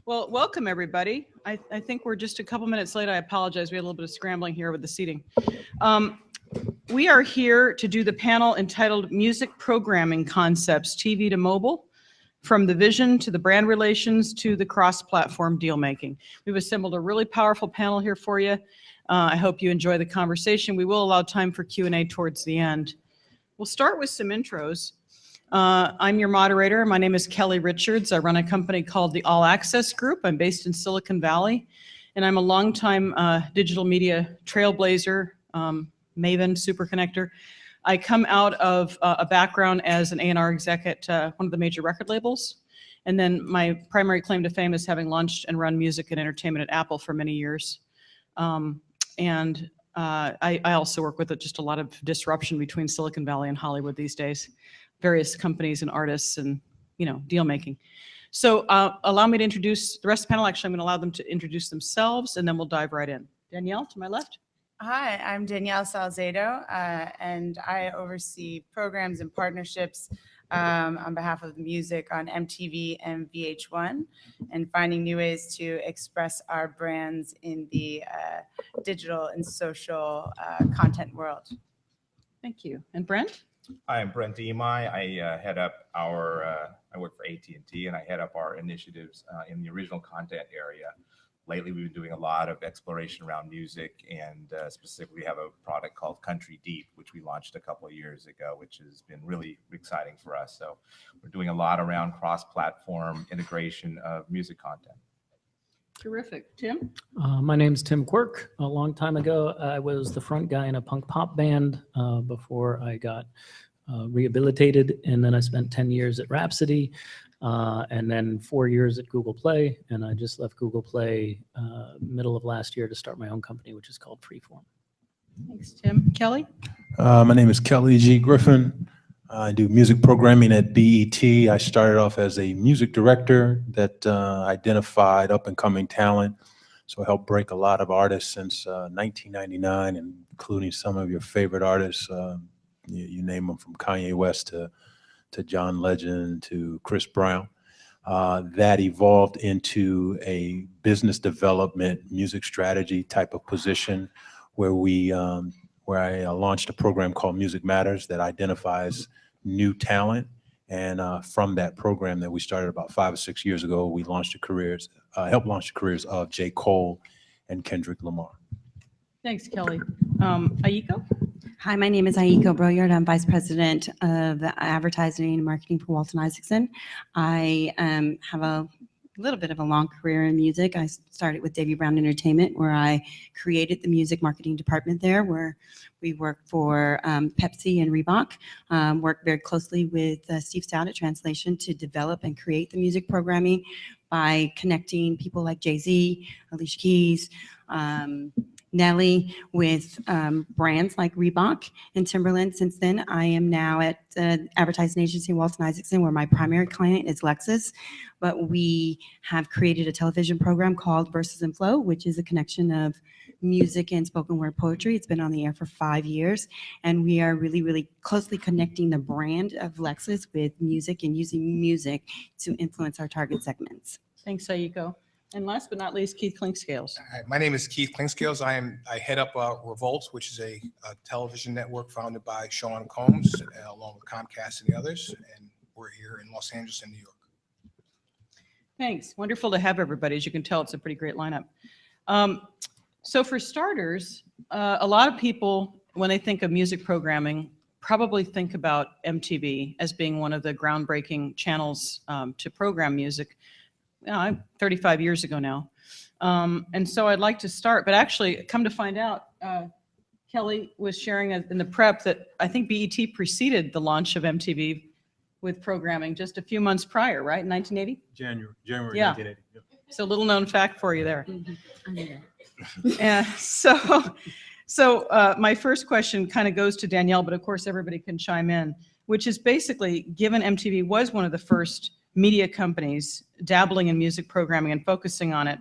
Well, welcome everybody. I think we're just a couple minutes late. I apologize. We had a little bit of scrambling here with the seating. We are here to do the panel entitled Music Programming Concepts, TV to Mobile, from the vision to the brand relations to the cross-platform deal making. We've assembled a really powerful panel here for you. I hope you enjoy the conversation. We will allow time for Q&A towards the end. We'll start with some intros. I'm your moderator. My name is Kelly Richards. I run a company called the All Access Group. I'm based in Silicon Valley, and I'm a longtime digital media trailblazer, maven, super connector. I come out of a background as an A&R exec at one of the major record labels. And then my primary claim to fame is having launched and run music and entertainment at Apple for many years. I also work with just a lot of disruption between Silicon Valley and Hollywood these days. Various companies and artists and, deal making. So allow me to introduce the rest of the panel. Actually, I'm going to allow them to introduce themselves, and then we'll dive right in. Danielle, to my left. Hi, I'm Danielle Salzedo, and I oversee programs and partnerships on behalf of the music on MTV and VH1, and finding new ways to express our brands in the digital and social content world. Thank you. And Brent? Hi, I'm Brent Imai. I head up I work for AT&T, and I head up our initiatives in the original content area. Lately, we've been doing a lot of exploration around music, and specifically have a product called Country Deep, which we launched a couple of years ago, which has been really exciting for us. So we're doing a lot around cross-platform integration of music content. Terrific. Tim? My name's Tim Quirk. A long time ago, I was the front guy in a punk pop band before I got rehabilitated, and then I spent 10 years at Rhapsody, and then 4 years at Google Play, and I just left Google Play middle of last year to start my own company, which is called Freeform. Thanks, Tim. Kelly? My name is Kelly G. Griffin. I do music programming at BET. I started off as a music director that identified up-and-coming talent. So I helped break a lot of artists since 1999, including some of your favorite artists. You name them, from Kanye West to John Legend to Chris Brown. That evolved into a business development, music strategy type of position where I launched a program called Music Matters that identifies new talent. And from that program that we started about 5 or 6 years ago, we launched helped launch the careers of J. Cole and Kendrick Lamar. Thanks, Kelly. Aiko? Hi, my name is Aiko Broyard. I'm Vice President of Advertising and Marketing for Walton Isaacson. I have a little bit of a long career in music. I started with Davy Brown Entertainment, where I created the music marketing department there, where we worked for Pepsi and Reebok, worked very closely with Steve Stout at Translation to develop and create the music programming by connecting people like Jay-Z, Alicia Keys, Nelly, with brands like Reebok and Timberland. Since then, I am now at advertising agency Walton Isaacson, where my primary client is Lexus. But we have created a television program called Verses and Flow, which is a connection of music and spoken word poetry. It's been on the air for 5 years, and we are really, really closely connecting the brand of Lexus with music and using music to influence our target segments. Thanks, Aiko. And last but not least, Keith Clinkscales. Hi, my name is Keith Clinkscales. I head up Revolt, which is a television network founded by Sean Combs, along with Comcast and the others. And we're here in Los Angeles and New York. Thanks. Wonderful to have everybody. As you can tell, it's a pretty great lineup. So for starters, a lot of people, when they think of music programming, probably think about MTV as being one of the groundbreaking channels to program music. 35 years ago now. And so I'd like to start, but actually come to find out, Kelly was sharing in the prep that I think BET preceded the launch of MTV with programming just a few months prior, right? In 1980? January Yeah. 1980. Yep. So little known fact for you there. So my first question kind of goes to Danielle, but of course everybody can chime in, which is basically, given MTV was one of the first media companies dabbling in music programming and focusing on it,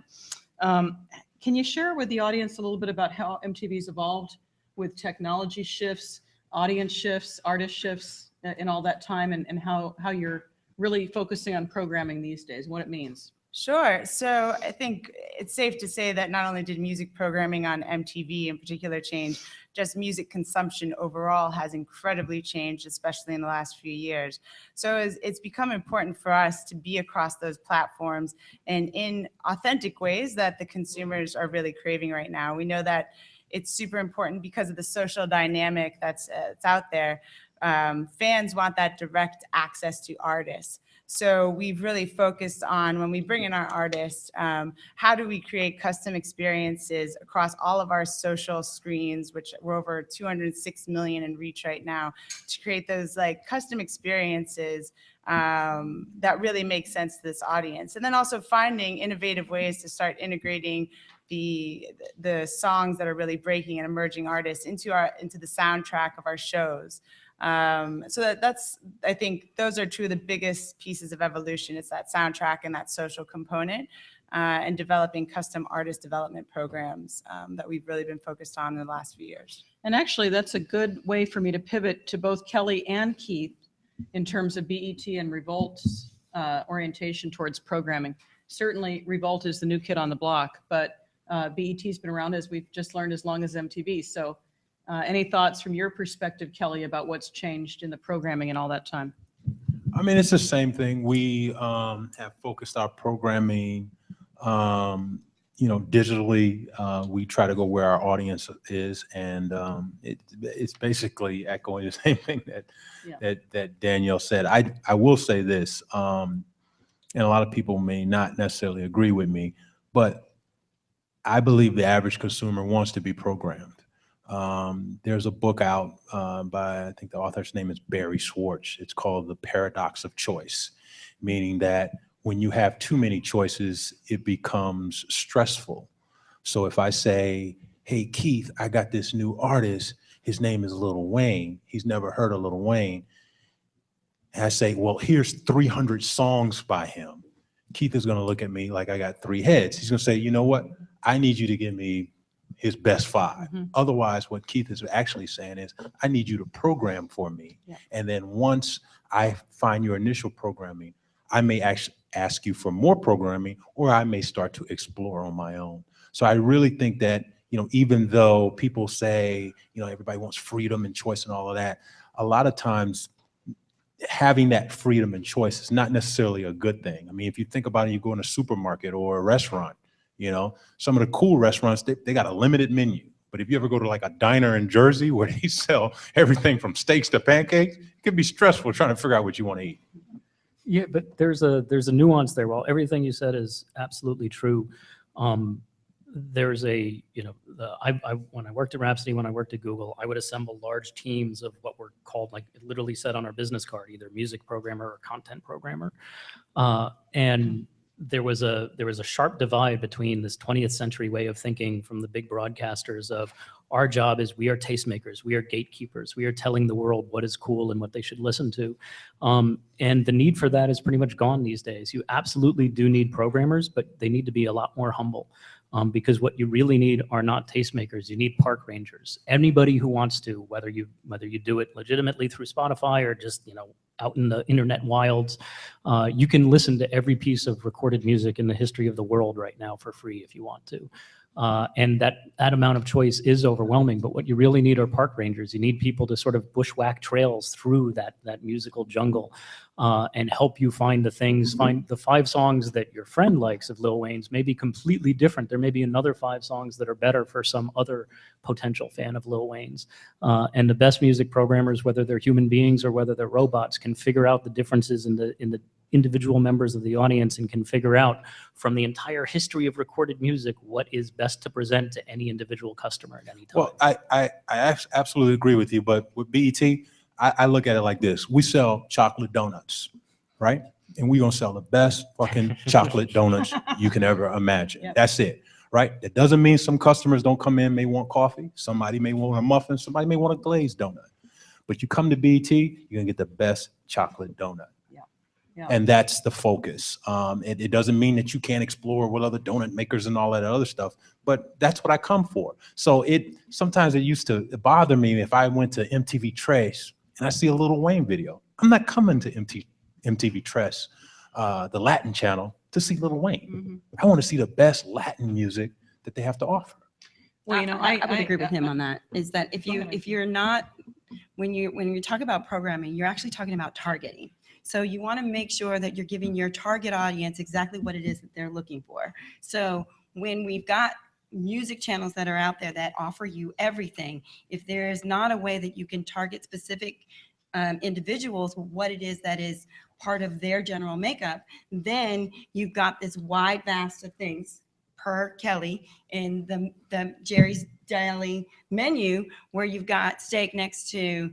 can you share with the audience a little bit about how MTV's evolved with technology shifts, audience shifts, artist shifts in all that time, and how you're really focusing on programming these days, what it means. Sure. So I think it's safe to say that not only did music programming on MTV in particular change, just music consumption overall has incredibly changed, especially in the last few years. So it's become important for us to be across those platforms and in authentic ways that the consumers are really craving right now. We know that it's super important because of the social dynamic that's out there. Fans want that direct access to artists. So we've really focused on, when we bring in our artists, how do we create custom experiences across all of our social screens, which we're over 206 million in reach right now, to create those like custom experiences that really make sense to this audience. And then also finding innovative ways to start integrating the songs that are really breaking and emerging artists into the soundtrack of our shows. So that's, I think those are two of the biggest pieces of evolution. It's that soundtrack and that social component, and developing custom artist development programs that we've really been focused on in the last few years. And actually, that's a good way for me to pivot to both Kelly and Keith in terms of BET and Revolt's orientation towards programming. Certainly, Revolt is the new kid on the block, but BET's been around, as we've just learned, as long as MTV. So any thoughts from your perspective, Kelly, about what's changed in the programming in all that time? I mean, it's the same thing. We have focused our programming, digitally. We try to go where our audience is, and it's basically echoing the same thing that Danielle said. I will say this, and a lot of people may not necessarily agree with me, but I believe the average consumer wants to be programmed. There's a book out by, I think the author's name is Barry Schwartz. It's called The Paradox of Choice, meaning that when you have too many choices, it becomes stressful. So if I say, hey, Keith, I got this new artist, his name is Lil Wayne. He's never heard of Lil Wayne. And I say, well, here's 300 songs by him. Keith is going to look at me like I got three heads. He's going to say, you know what? I need you to give me his best five. Mm-hmm. Otherwise, what Keith is actually saying is, I need you to program for me. Yeah. And then once I find your initial programming, I may actually ask you for more programming, or I may start to explore on my own. So I really think that, even though people say, everybody wants freedom and choice and all of that, a lot of times having that freedom and choice is not necessarily a good thing. I mean, if you think about it, you go in a supermarket or a restaurant, some of the cool restaurants, they got a limited menu. But if you ever go to like a diner in Jersey where they sell everything from steaks to pancakes, it can be stressful trying to figure out what you want to eat. Yeah, but there's a nuance there. While everything you said is absolutely true, there's a, when I worked at Rhapsody, when I worked at Google, I would assemble large teams of what were called, like it literally said on our business card, either music programmer or content programmer. And there was a sharp divide between this 20th century way of thinking from the big broadcasters of our job is we are tastemakers, we are gatekeepers, we are telling the world what is cool and what they should listen to. And the need for that is pretty much gone these days. You absolutely do need programmers, but they need to be a lot more humble. Because what you really need are not tastemakers. You need park rangers. Anybody who wants to, whether you do it legitimately through Spotify or just out in the internet wilds, you can listen to every piece of recorded music in the history of the world right now for free if you want to. And that amount of choice is overwhelming. But what you really need are park rangers. You need people to sort of bushwhack trails through that musical jungle and help you find the things. Find the 5 songs that your friend likes of Lil Wayne's may be completely different. There may be another 5 songs that are better for some other potential fan of Lil Wayne's. And the best music programmers, whether they're human beings or whether they're robots, can figure out the differences in the individual members of the audience and can figure out from the entire history of recorded music what is best to present to any individual customer at any time. Well, I absolutely agree with you, but with BET, I look at it like this. We sell chocolate donuts, right? And we're going to sell the best fucking chocolate donuts you can ever imagine. Yep. That's it, right? That doesn't mean some customers don't come in, may want coffee. Somebody may want a muffin. Somebody may want a glazed donut. But you come to BET, you're going to get the best chocolate donut. Yeah. And that's the focus. It doesn't mean that you can't explore with other donut makers and all that other stuff, but that's what I come for. So sometimes it used to bother me if I went to MTV Trace and I see a Lil Wayne video. I'm not coming to MTV Tres, the Latin channel, to see Lil Wayne. Mhm. I want to see the best Latin music that they have to offer. Well, you know, I would agree with him on that, is that Go ahead, if you're not, when you talk about programming, you're actually talking about targeting. So you want to make sure that you're giving your target audience exactly what it is that they're looking for. So when we've got music channels that are out there that offer you everything, if there is not a way that you can target specific individuals, what it is that is part of their general makeup, then you've got this wide vast of things per Kelly in the Jerry's Deli menu, where you've got steak next to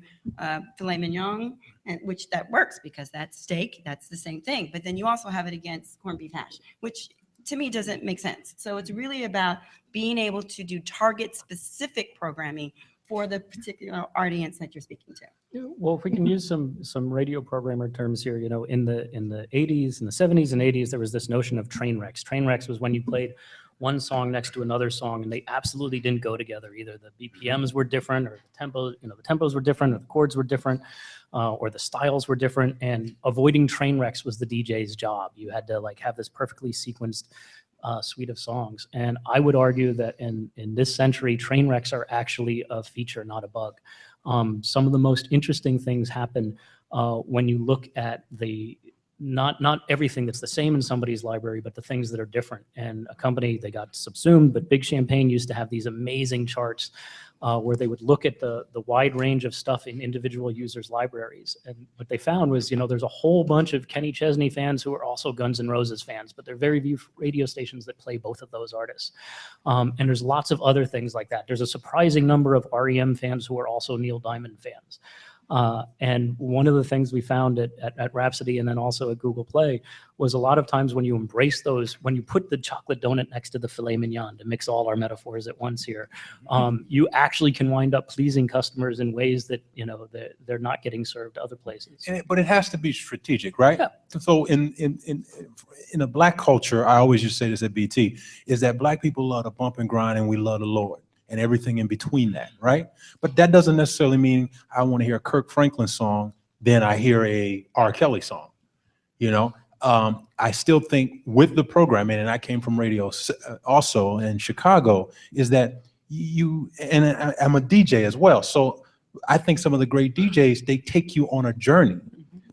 filet mignon, and which that works because that's steak, that's the same thing. But then you also have it against corned beef hash, which to me doesn't make sense. So it's really about being able to do target specific programming for the particular audience that you're speaking to. Yeah, well, if we can use some radio programmer terms here, you know, in the 80s, in the 70s and 80s, there was this notion of train wrecks. Train wrecks was when you played one song next to another song and they absolutely didn't go together. Either the BPMs were different, or the tempos were different, or the chords were different, or the styles were different. And avoiding train wrecks was the DJ's job. You had to like have this perfectly sequenced suite of songs. And I would argue that in this century, train wrecks are actually a feature, not a bug. Some of the most interesting things happen when you look at the not everything that's the same in somebody's library, but the things that are different. And a company, they got subsumed, but Big Champagne used to have these amazing charts where they would look at the wide range of stuff in individual users' libraries. And what they found was, you know, there's a whole bunch of Kenny Chesney fans who are also Guns N' Roses fans, but there are very few radio stations that play both of those artists. And there's lots of other things like that. There's a surprising number of REM fans who are also Neil Diamond fans. And one of the things we found at Rhapsody and then also at Google Play was a lot of times when you embrace those, when you put the chocolate donut next to the filet mignon, to mix all our metaphors at once here, you actually can wind up pleasing customers in ways that, you know, they're not getting served other places. But it has to be strategic, right? Yeah. So in a black culture, I always used to say this at BT, is that black people love to bump and grind and we love the Lord and everything in between that, right? But that doesn't necessarily mean I want to hear a Kirk Franklin song, then I hear a R. Kelly song, you know? I still think with the programming, and I came from radio also in Chicago, is that I'm a DJ as well. So I think some of the great DJs, they take you on a journey.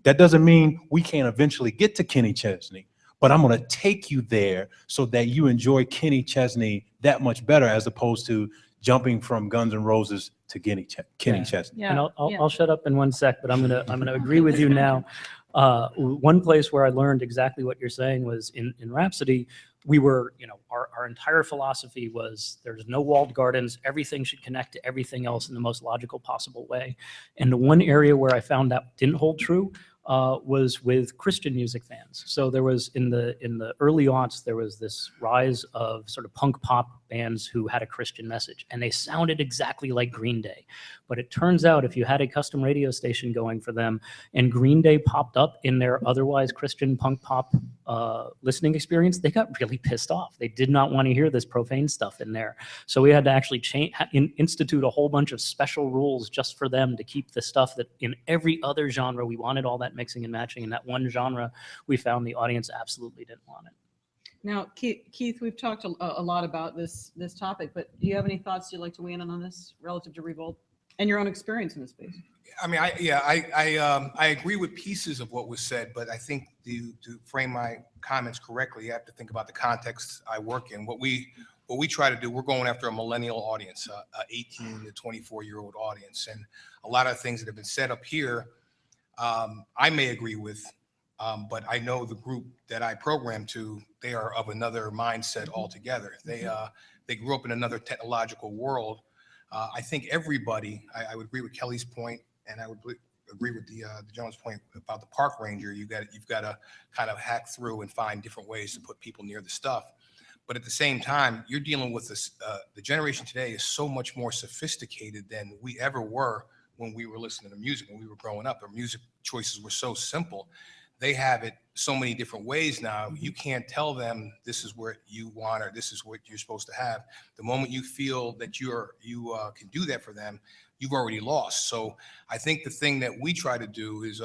That doesn't mean we can't eventually get to Kenny Chesney, but I'm going to take you there so that you enjoy Kenny Chesney that much better, as opposed to jumping from Guns N' Roses to Kenny Chesney. Yeah. And I'll shut up in one sec, but I'm gonna agree with you now. One place where I learned exactly what you're saying was in Rhapsody. We were, you know, our entire philosophy was there's no walled gardens. Everything should connect to everything else in the most logical possible way. And the one area where I found that didn't hold true was with Christian music fans. So there was in the early aughts, there was this rise of sort of punk pop bands who had a Christian message, and they sounded exactly like Green Day. But it turns out if you had a custom radio station going for them and Green Day popped up in their otherwise Christian punk pop listening experience, they got really pissed off. They did not want to hear this profane stuff in there. So we had to actually institute a whole bunch of special rules just for them to keep the stuff that in every other genre we wanted all that mixing and matching. In that one genre, we found the audience absolutely didn't want it. Now, Keith, we've talked a lot about this topic, but do you have any thoughts you'd like to weigh in on this relative to Revolt and your own experience in this space? I mean, I agree with pieces of what was said, but I think to frame my comments correctly, you have to think about the context I work in. What we try to do, we're going after a millennial audience, a 18 to 24-year-old audience, and a lot of things that have been set up here, I may agree with, but I know the group that I program to, they are of another mindset altogether. They grew up in another technological world. I think everybody, I would agree with Kelly's point, and I would agree with the Jones point about the park ranger. You've got to kind of hack through and find different ways to put people near the stuff. But at the same time, you're dealing with this. The generation today is so much more sophisticated than we ever were when we were listening to music, when we were growing up. Our music choices were so simple. They have it so many different ways now. You can't tell them this is what you want or this is what you're supposed to have. The moment you feel that you can do that for them, you've already lost. So I think the thing that we try to do is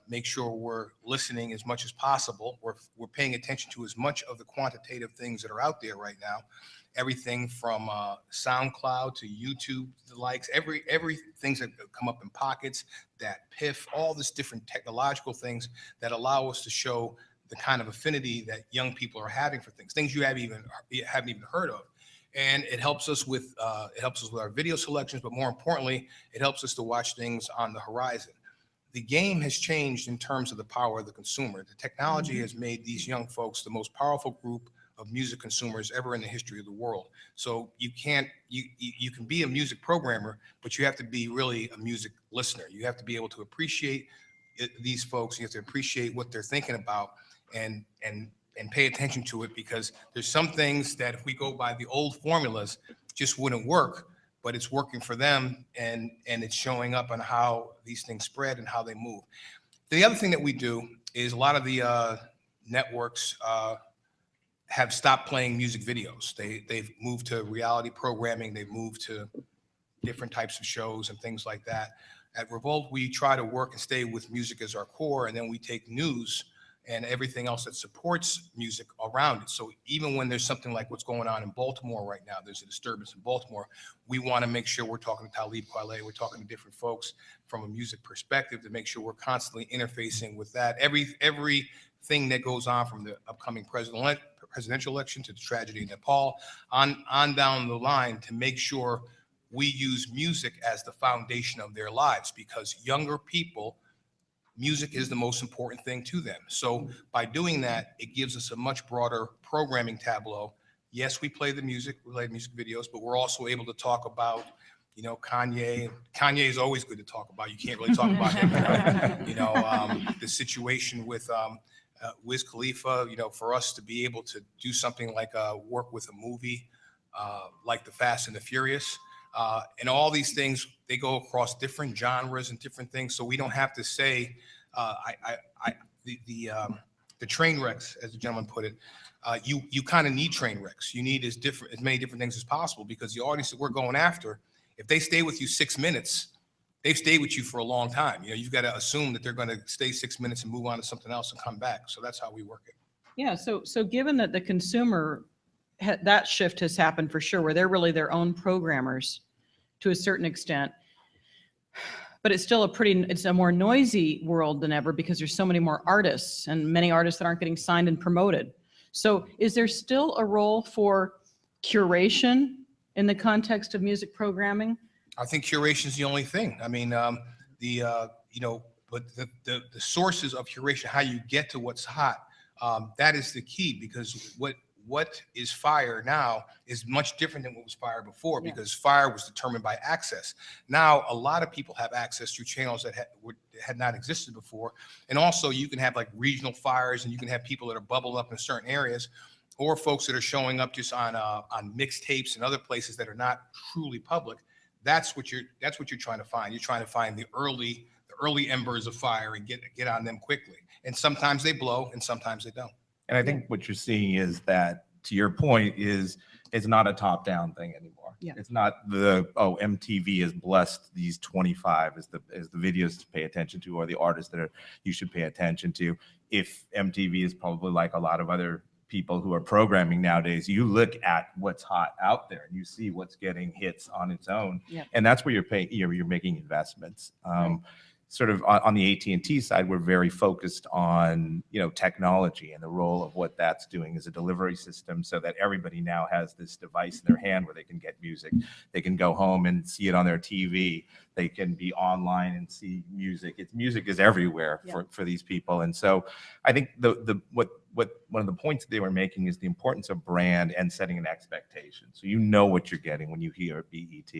make sure we're listening as much as possible. We're paying attention to as much of the quantitative things that are out there right now. Everything from SoundCloud to YouTube, the likes, every things that come up in pockets, that PIF, all this different technological things that allow us to show the kind of affinity that young people are having for things you haven't even heard of. And it helps us with our video selections, but more importantly, it helps us to watch things on the horizon. The game has changed in terms of the power of the consumer. The technology has made these young folks the most powerful group of music consumers ever in the history of the world. So you can be a music programmer, but you have to be really a music listener. You have to be able to appreciate these folks. You have to appreciate what they're thinking about and pay attention to it, because there's some things that if we go by the old formulas just wouldn't work, but it's working for them, and it's showing up on how these things spread and how they move. The other thing that we do is a lot of the networks have stopped playing music videos. They've moved to reality programming. They've moved to different types of shows and things like that. At Revolt, we try to work and stay with music as our core, and then we take news and everything else that supports music around it. So even when there's something like what's going on in Baltimore right now, there's a disturbance in Baltimore, we want to make sure we're talking to Talib Kweli, we're talking to different folks from a music perspective to make sure we're constantly interfacing with that. Everything that goes on from the upcoming presidential election to the tragedy in Nepal, on down the line, to make sure we use music as the foundation of their lives, because younger people, music is the most important thing to them. So by doing that, it gives us a much broader programming tableau. Yes, we play the music, we play music videos, but we're also able to talk about, Kanye. Kanye is always good to talk about. You can't really talk about him. Right? The situation with Wiz Khalifa, for us to be able to do something like work with a movie like The Fast and the Furious, and all these things, they go across different genres and different things. So we don't have to say the train wrecks, as the gentleman put it. You kind of need train wrecks. You need as many different things as possible, because the audience that we're going after, if they stay with you 6 minutes, they've stayed with you for a long time. You've got to assume that they're going to stay 6 minutes and move on to something else and come back. So that's how we work it. Yeah, so given that the consumer, that shift has happened for sure, where they're really their own programmers to a certain extent, but it's still it's a more noisy world than ever, because there's so many more artists and many artists that aren't getting signed and promoted. So is there still a role for curation in the context of music programming? I think curation is the only thing. I mean, but the sources of curation, how you get to what's hot, that is the key, because what is fire now is much different than what was fire before, because fire was determined by access. Now, a lot of people have access through channels that had not existed before. And also you can have like regional fires, and you can have people that are bubbled up in certain areas, or folks that are showing up just on mixtapes and other places that are not truly public. That's what you're trying to find. You're trying to find the early embers of fire and get on them quickly. And sometimes they blow and sometimes they don't. And I think what you're seeing is that, to your point, is it's not a top-down thing anymore. Yeah. It's not MTV has blessed these 25 as the videos to pay attention to, or the artists that you should pay attention to. If MTV is probably like a lot of other people who are programming nowadays, you look at what's hot out there and you see what's getting hits on its own. Yeah. And that's where you're making investments. Right. Sort of on the AT&T side, we're very focused on, technology and the role of what that's doing as a delivery system, so that everybody now has this device in their hand where they can get music. They can go home and see it on their TV. They can be online and see music. Music is everywhere for these people. And so I think what one of the points they were making is the importance of brand and setting an expectation. So you know what you're getting when you hear BET.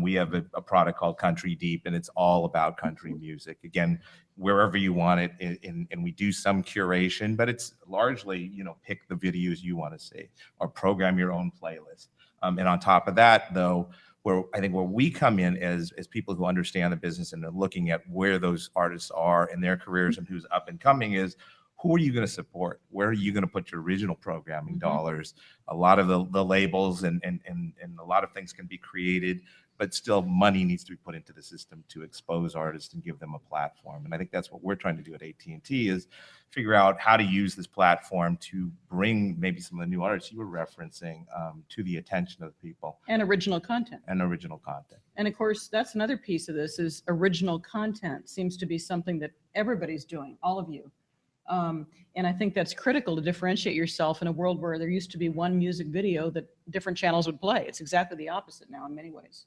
We have a product called Country Deep, and it's all about country music. Again, wherever you want it, and we do some curation, but it's largely, pick the videos you want to see or program your own playlist. And on top of that, though, where we come in as people who understand the business and are looking at where those artists are in their careers and who's up and coming is, who are you going to support? Where are you going to put your original programming dollars? A lot of the labels and a lot of things can be created, but still money needs to be put into the system to expose artists and give them a platform. And I think that's what we're trying to do at AT&T, is figure out how to use this platform to bring maybe some of the new artists you were referencing to the attention of the people. And original content. And original content. And of course, that's another piece of this, is original content seems to be something that everybody's doing, all of you. And I think that's critical to differentiate yourself in a world where there used to be one music video that different channels would play. It's exactly the opposite now in many ways.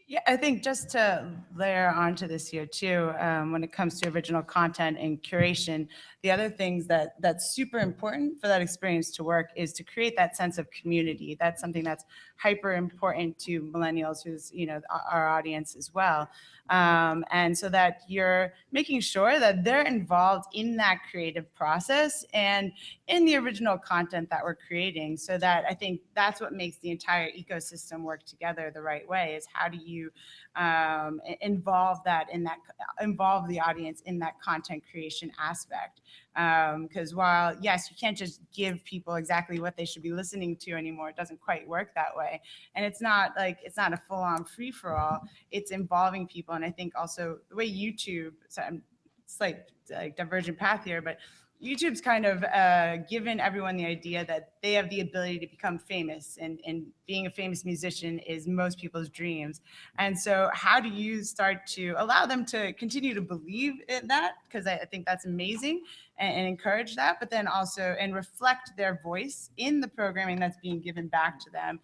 Yeah, I think just to layer onto this here too, when it comes to original content and curation, the other things that's super important for that experience to work is to create that sense of community. That's something that's hyper important to millennials, who's, you know, our audience as well. And so that you're making sure that they're involved in that creative process and in the original content that we're creating. So that I think that's what makes the entire ecosystem work together the right way, is how do you involve the audience in that content creation aspect. Because while, yes, you can't just give people exactly what they should be listening to anymore, it doesn't quite work that way. And it's not a full-on free-for-all, it's involving people. And I think also the way YouTube, so I'm slight like divergent path here, but YouTube's kind of given everyone the idea that they have the ability to become famous, and being a famous musician is most people's dreams. And so how do you start to allow them to continue to believe in that? Because I think that's amazing, and encourage that, but then also and reflect their voice in the programming that's being given back to them.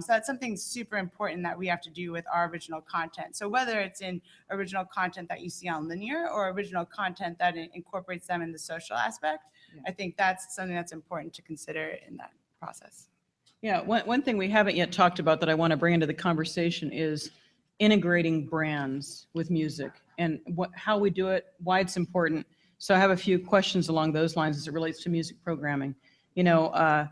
So that's something super important that we have to do with our original content. So whether it's in original content that you see on linear or original content that incorporates them in the social aspect, I think that's something that's important to consider in that process. Yeah, one thing we haven't yet talked about that I want to bring into the conversation is integrating brands with music, and how we do it, why it's important. So I have a few questions along those lines as it relates to music programming. You know,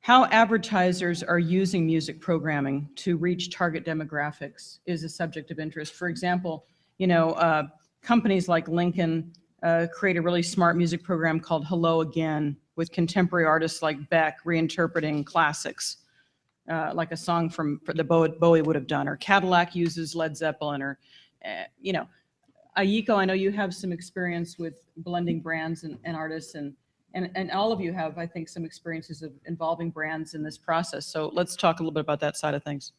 how advertisers are using music programming to reach target demographics is a subject of interest. For example, you know, companies like Lincoln create a really smart music program called Hello Again, with contemporary artists like Beck reinterpreting classics, like a song that Bowie would have done, or Cadillac uses Led Zeppelin, or, you know, Ayiko, I know you have some experience with blending brands and artists, and all of you have, I think, some experiences of involving brands in this process. So let's talk a little bit about that side of things.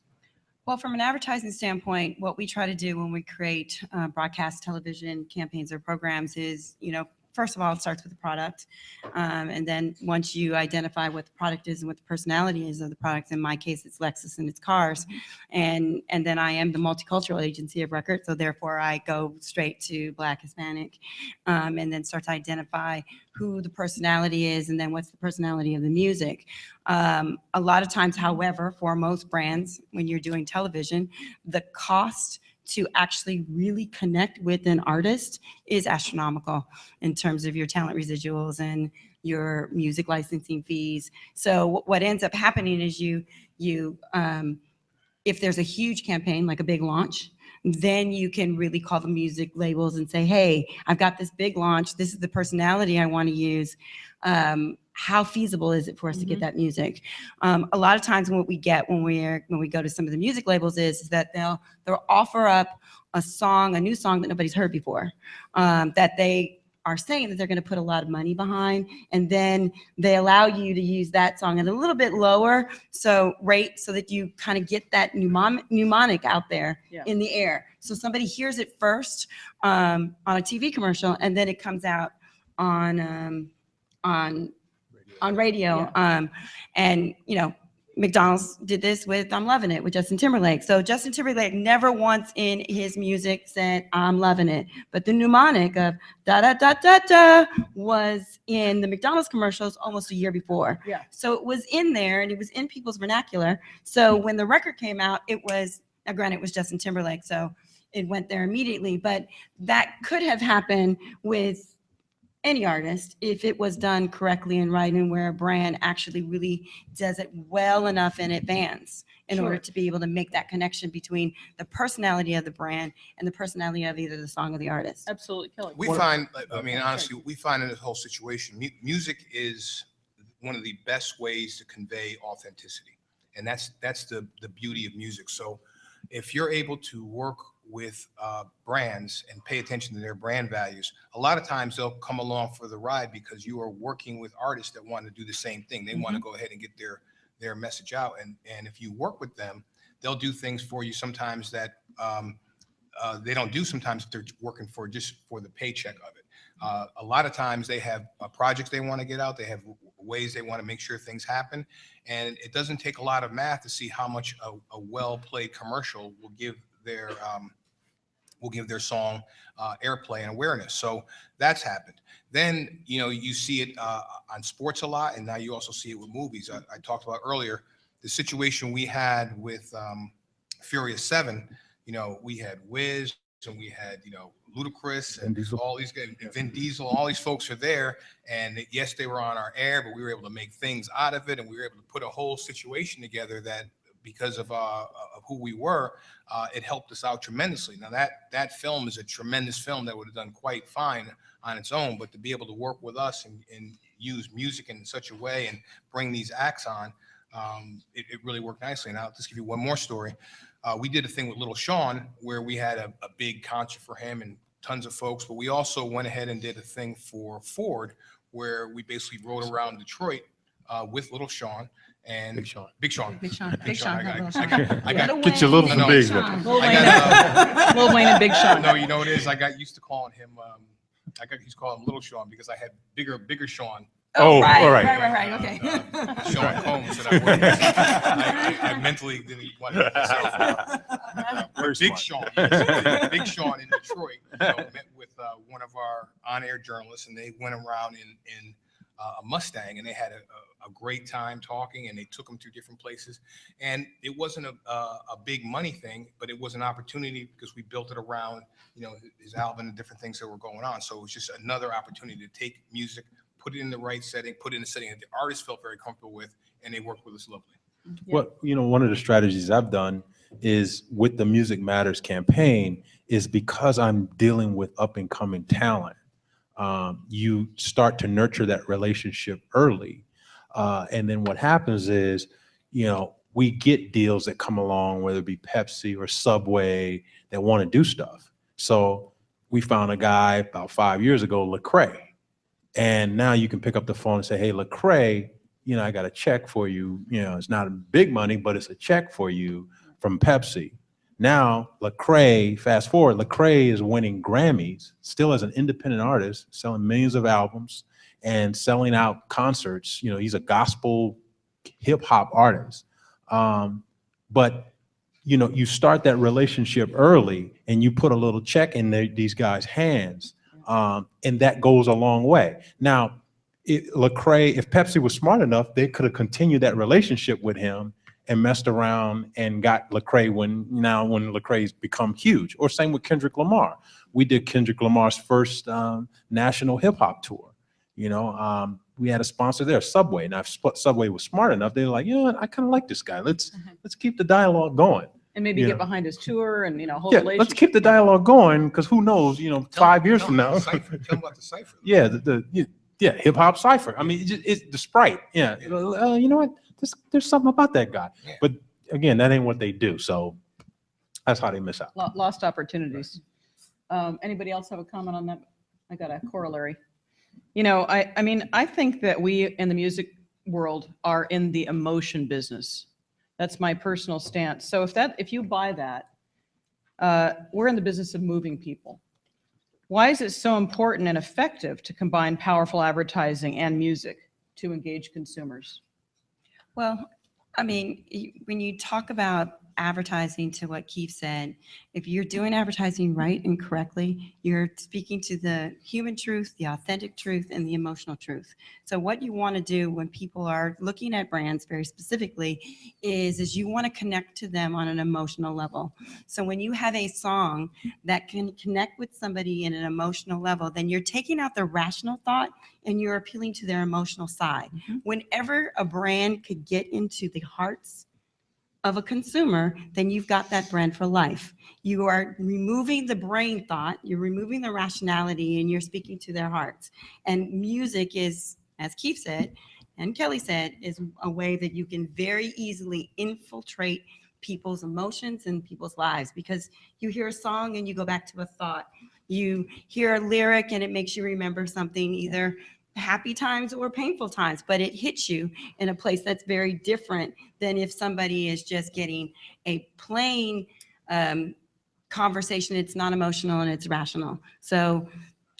Well, from an advertising standpoint, what we try to do when we create broadcast television campaigns or programs is, you know, first of all, it starts with the product. And then once you identify what the product is and what the personality is of the product, in my case, it's Lexus and it's cars. And then I am the multicultural agency of record. So therefore I go straight to Black, Hispanic, and then start to identify who the personality is and then what's the personality of the music. A lot of times, however, for most brands, when you're doing television, the cost to actually really connect with an artist is astronomical in terms of your talent residuals and your music licensing fees. So what ends up happening is if there's a huge campaign, like a big launch, then you can really call the music labels and say, hey, I've got this big launch. This is the personality I want to use. How feasible is it for us to get that music? A lot of times what we get when we go to some of the music labels is that they'll offer up a new song that nobody's heard before, that they are saying that they're going to put a lot of money behind, and then they allow you to use that song at a little bit lower rate so that you kind of get that mnemonic out there in the air. So somebody hears it first on a TV commercial, and then it comes out on radio. And, you know, McDonald's did this with I'm Loving It with Justin Timberlake. So Justin Timberlake never once in his music said, I'm loving it. But the mnemonic of da da da da da was in the McDonald's commercials almost a year before. Yeah. So it was in there and it was in people's vernacular. So when the record came out, it was, granted, it was Justin Timberlake. So it went there immediately. But that could have happened with any artist, if it was done correctly and right, and where a brand actually really does it well enough in advance in order Sure. to be able to make that connection between the personality of the brand and the personality of either the song or the artist. Absolutely, Kelly. We find, I mean, honestly, we find in this whole situation, music is one of the best ways to convey authenticity. And that's the beauty of music. So if you're able to work with brands and pay attention to their brand values, a lot of times they'll come along for the ride because you are working with artists that want to do the same thing. They want to go ahead and get their message out. And if you work with them, they'll do things for you sometimes that they don't do sometimes if they're working for just for the paycheck of it. A lot of times they have projects they want to get out. They have ways they want to make sure things happen. And it doesn't take a lot of math to see how much a well-played commercial will give their song airplay and awareness. So that's happened. Then, you know, you see it on sports a lot, and now you also see it with movies. I talked about earlier the situation we had with Furious 7. You know, we had Wiz and we had, you know, Ludacris and all these guys, Vin Diesel, all these folks are there. And yes, they were on our air, but we were able to make things out of it. And we were able to put a whole situation together that because of who we were, it helped us out tremendously. Now that film is a tremendous film that would have done quite fine on its own, but to be able to work with us and use music in such a way and bring these acts on, it really worked nicely. Now, I'll just give you one more story. We did a thing with Little Sean where we had a big concert for him and tons of folks, but we also went ahead and did a thing for Ford where we basically rode around Detroit with Little Sean and Big Sean. Big Sean. I got Get your little from bigs. Lil Wayne and Big Sean. No, you know what it is? I got used to calling him, I got used to calling him Little Sean because I had bigger Sean. Oh, right, all right. Right, okay. Sean Combs that I worked with. I mentally didn't want to myself. Big Sean. Yes. Big Sean in Detroit, you know, met with one of our on-air journalists, and they went around in a Mustang, and they had a great time talking, and they took him to different places. And it wasn't a big money thing, but it was an opportunity because we built it around, you know, his album and different things that were going on. So it was just another opportunity to take music, put it in the right setting, put it in a setting that the artist felt very comfortable with, and they worked with us lovely. What, you know, one of the strategies I've done is with the Music Matters campaign is because I'm dealing with up and coming talent. You start to nurture that relationship early. And then what happens is, you know, we get deals that come along, whether it be Pepsi or Subway, that want to do stuff. So we found a guy about 5 years ago, Lecrae. And now you can pick up the phone and say, hey, Lecrae, you know, I got a check for you. You know, it's not big money, but it's a check for you from Pepsi. Now, Lecrae, fast forward, Lecrae is winning Grammys, still as an independent artist, selling millions of albums and selling out concerts. You know, he's a gospel hip hop artist. But, you know, you start that relationship early and you put a little check in these guys' hands. And that goes a long way. Now, Lecrae, if Pepsi was smart enough, they could have continued that relationship with him and messed around and got Lecrae when Lecrae's become huge. Or same with Kendrick Lamar. We did Kendrick Lamar's first national hip hop tour. You know, we had a sponsor there, Subway. Now, if Subway was smart enough, they were like, you know what, I kind of like this guy. Let's keep the dialogue going. And maybe Yeah. get behind his tour and, you know, whole Yeah, relationship. let's keep the dialogue going because who knows, you know, 5 years from now. Tell them about the cipher. Yeah, yeah, hip hop cipher. I mean, it's the Sprite. Yeah, you know what? There's something about that guy. Yeah. But again, that ain't what they do. So that's how they miss out. Lost opportunities. Anybody else have a comment on that? I got a corollary. You know, I mean, I think that we in the music world are in the emotion business. That's my personal stance. So if you buy that, we're in the business of moving people. Why is it so important and effective to combine powerful advertising and music to engage consumers? Well, I mean, when you talk about advertising, to what Keith said, if you're doing advertising right and correctly, you're speaking to the human truth, the authentic truth, and the emotional truth. So what you want to do when people are looking at brands very specifically is you want to connect to them on an emotional level. So when you have a song that can connect with somebody in an emotional level, then you're taking out the rational thought and you're appealing to their emotional side. Whenever a brand could get into the hearts of a consumer, then you've got that brand for life. You are removing the brain thought, you're removing the rationality, and you're speaking to their hearts. And music is, as Keith said, and Kelly said, is a way that you can very easily infiltrate people's emotions and people's lives, because you hear a song and you go back to a thought. You hear a lyric and it makes you remember something, either happy times or painful times, but it hits you in a place that's very different than if somebody is just getting a plain conversation. It's not emotional and it's rational. So,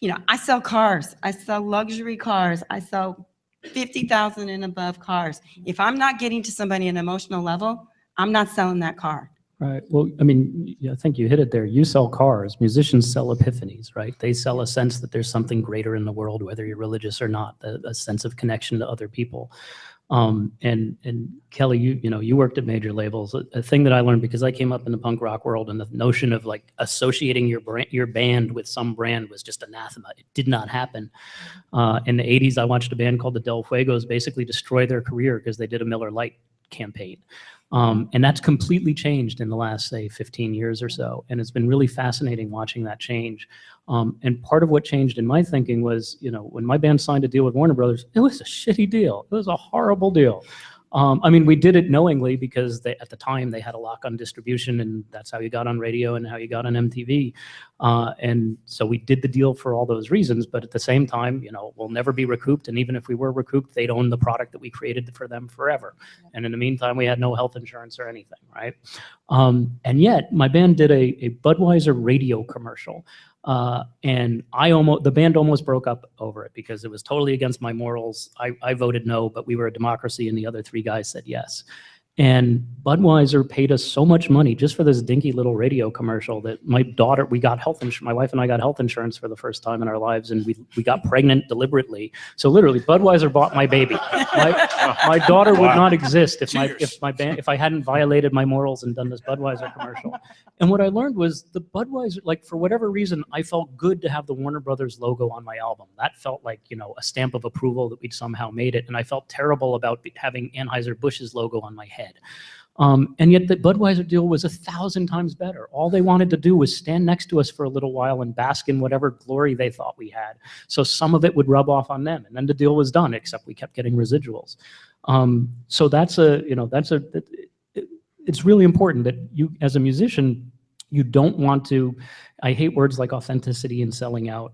you know, I sell cars, I sell luxury cars, I sell 50,000 and above cars. If I'm not getting to somebody on an emotional level, I'm not selling that car. Right. Well, I mean, I think you hit it there. You sell cars. Musicians sell epiphanies, right? They sell a sense that there's something greater in the world, whether you're religious or not, a sense of connection to other people. And Kelly, you worked at major labels. A thing that I learned, because I came up in the punk rock world, and the notion of like associating your band with some brand was just anathema. It did not happen. In the 80s, I watched a band called the Del Fuegos basically destroy their career because they did a Miller Lite campaign. And that's completely changed in the last, say, 15 years or so. And it's been really fascinating watching that change. And part of what changed in my thinking was, when my band signed a deal with Warner Brothers, it was a shitty deal. It was a horrible deal. I mean, we did it knowingly because at the time they had a lock on distribution, and that's how you got on radio and how you got on MTV. And so we did the deal for all those reasons, but at the same time, we'll never be recouped. And even if we were recouped, they'd own the product that we created for them forever. And in the meantime, we had no health insurance or anything, right? And yet my band did a Budweiser radio commercial. And the band almost broke up over it because it was totally against my morals. I voted no, but we were a democracy and the other three guys said yes. And Budweiser paid us so much money just for this dinky little radio commercial that my wife and I got health insurance for the first time in our lives, and we got pregnant deliberately. So literally, Budweiser bought my baby. My daughter would not exist if I hadn't violated my morals and done this Budweiser commercial. And what I learned was the Budweiser, like, for whatever reason, I felt good to have the Warner Brothers logo on my album. That felt like, a stamp of approval that we'd somehow made it. And I felt terrible about having Anheuser-Busch's logo on my head. And yet the Budweiser deal was 1,000 times better. All they wanted to do was stand next to us for a little while and bask in whatever glory they thought we had. So some of it would rub off on them, and then the deal was done, except we kept getting residuals. So it's really important that you, as a musician, you don't want to, I hate words like authenticity and selling out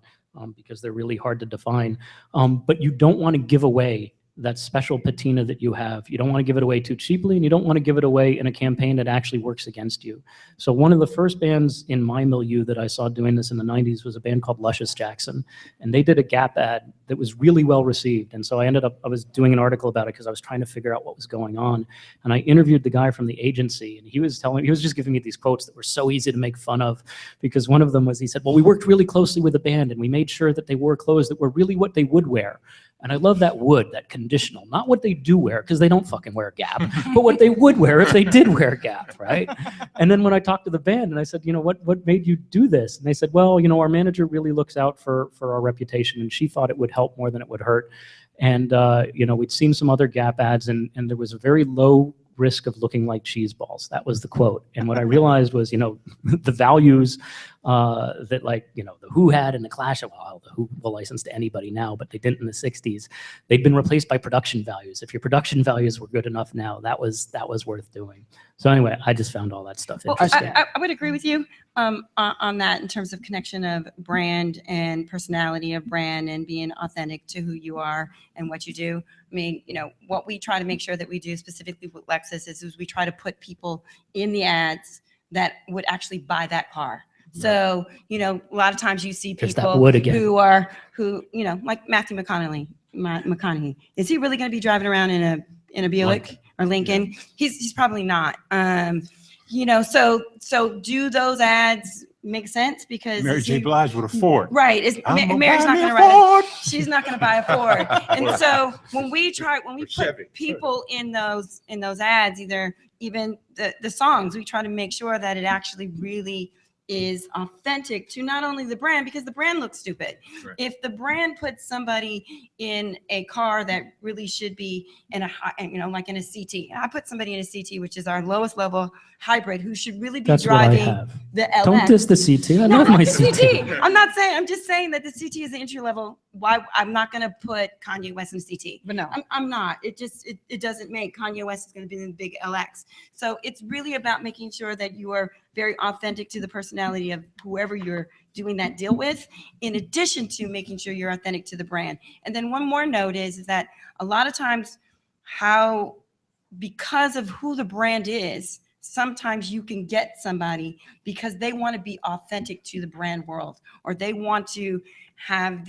because they're really hard to define, but you don't want to give away that special patina that you have. You don't want to give it away too cheaply, and you don't want to give it away in a campaign that actually works against you. So one of the first bands in my milieu that I saw doing this in the 90s was a band called Luscious Jackson, and they did a Gap ad that was really well received. And so I was doing an article about it because I was trying to figure out what was going on. And I interviewed the guy from the agency, and he was just giving me these quotes that were so easy to make fun of, because one of them was, he said, well, we worked really closely with the band and we made sure that they wore clothes that were really what they would wear. And I love that would, that conditional, not what they do wear, because they don't fucking wear Gap, but what they would wear if they did wear Gap, right? And then when I talked to the band and I said, what made you do this? And they said, well, our manager really looks out for our reputation, and she thought it would help more than it would hurt. And, we'd seen some other Gap ads, and there was a very low risk of looking like cheese balls. That was the quote. And what I realized was, the values that, like, the Who had and the Clash, well, the Who will license to anybody now, but they didn't in the 60s. They'd been replaced by production values. If your production values were good enough now, that was worth doing. So anyway, I just found all that stuff interesting. I would agree with you on that in terms of connection of brand and personality of brand and being authentic to who you are and what you do. I mean, what we try to make sure that we do specifically with Lexus is we try to put people in the ads that would actually buy that car. So, a lot of times you see people who, like Matthew McConaughey. Is he really going to be driving around in a Buick or Lincoln? Yeah. He's probably not. you know, so do those ads make sense? Because Mary J. Blige with a Ford. right, Mary's not going to write. She's not going to buy a Ford. And so when we put people in those ads, even the songs, we try to make sure that it actually really is authentic to not only the brand, because the brand looks stupid. Right. If the brand puts somebody in a car that really should be in a high, like in a CT, I put somebody in a CT, which is our lowest level hybrid, who should really be That's what I driving have. the LX. Don't diss the CT. I No, love not my the CT. CT. I'm just saying that the CT is the entry level. Why I'm not going to put Kanye West in the CT. But no. I'm not. It doesn't make Kanye West is going to be in the big LX. So it's really about making sure that you are very authentic to the personality of whoever you're doing that deal with, in addition to making sure you're authentic to the brand. And then one more note is that a lot of times because of who the brand is, sometimes you can get somebody because they want to be authentic to the brand world, or they want to have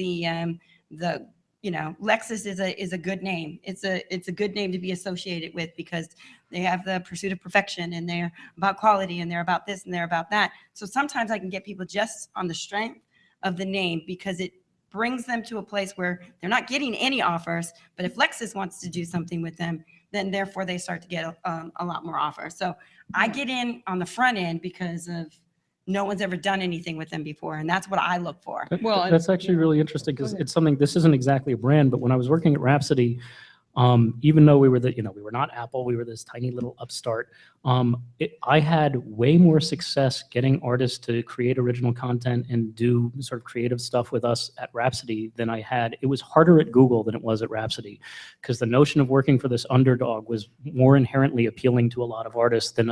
Lexus is a good name. It's a good name to be associated with because they have the pursuit of perfection, and they're about quality, and they're about this, and they're about that. So sometimes I can get people just on the strength of the name, because it brings them to a place where they're not getting any offers. But if Lexus wants to do something with them, then therefore they start to get a lot more offers. So I get in on the front end because of no one's ever done anything with them before, and that's what I look for. Well, That's actually really interesting, because it's something, this isn't exactly a brand, but when I was working at Rhapsody, even though we were we were not Apple, we were this tiny little upstart. I had way more success getting artists to create original content and do sort of creative stuff with us at Rhapsody than I had. It was harder at Google than it was at Rhapsody, because the notion of working for this underdog was more inherently appealing to a lot of artists than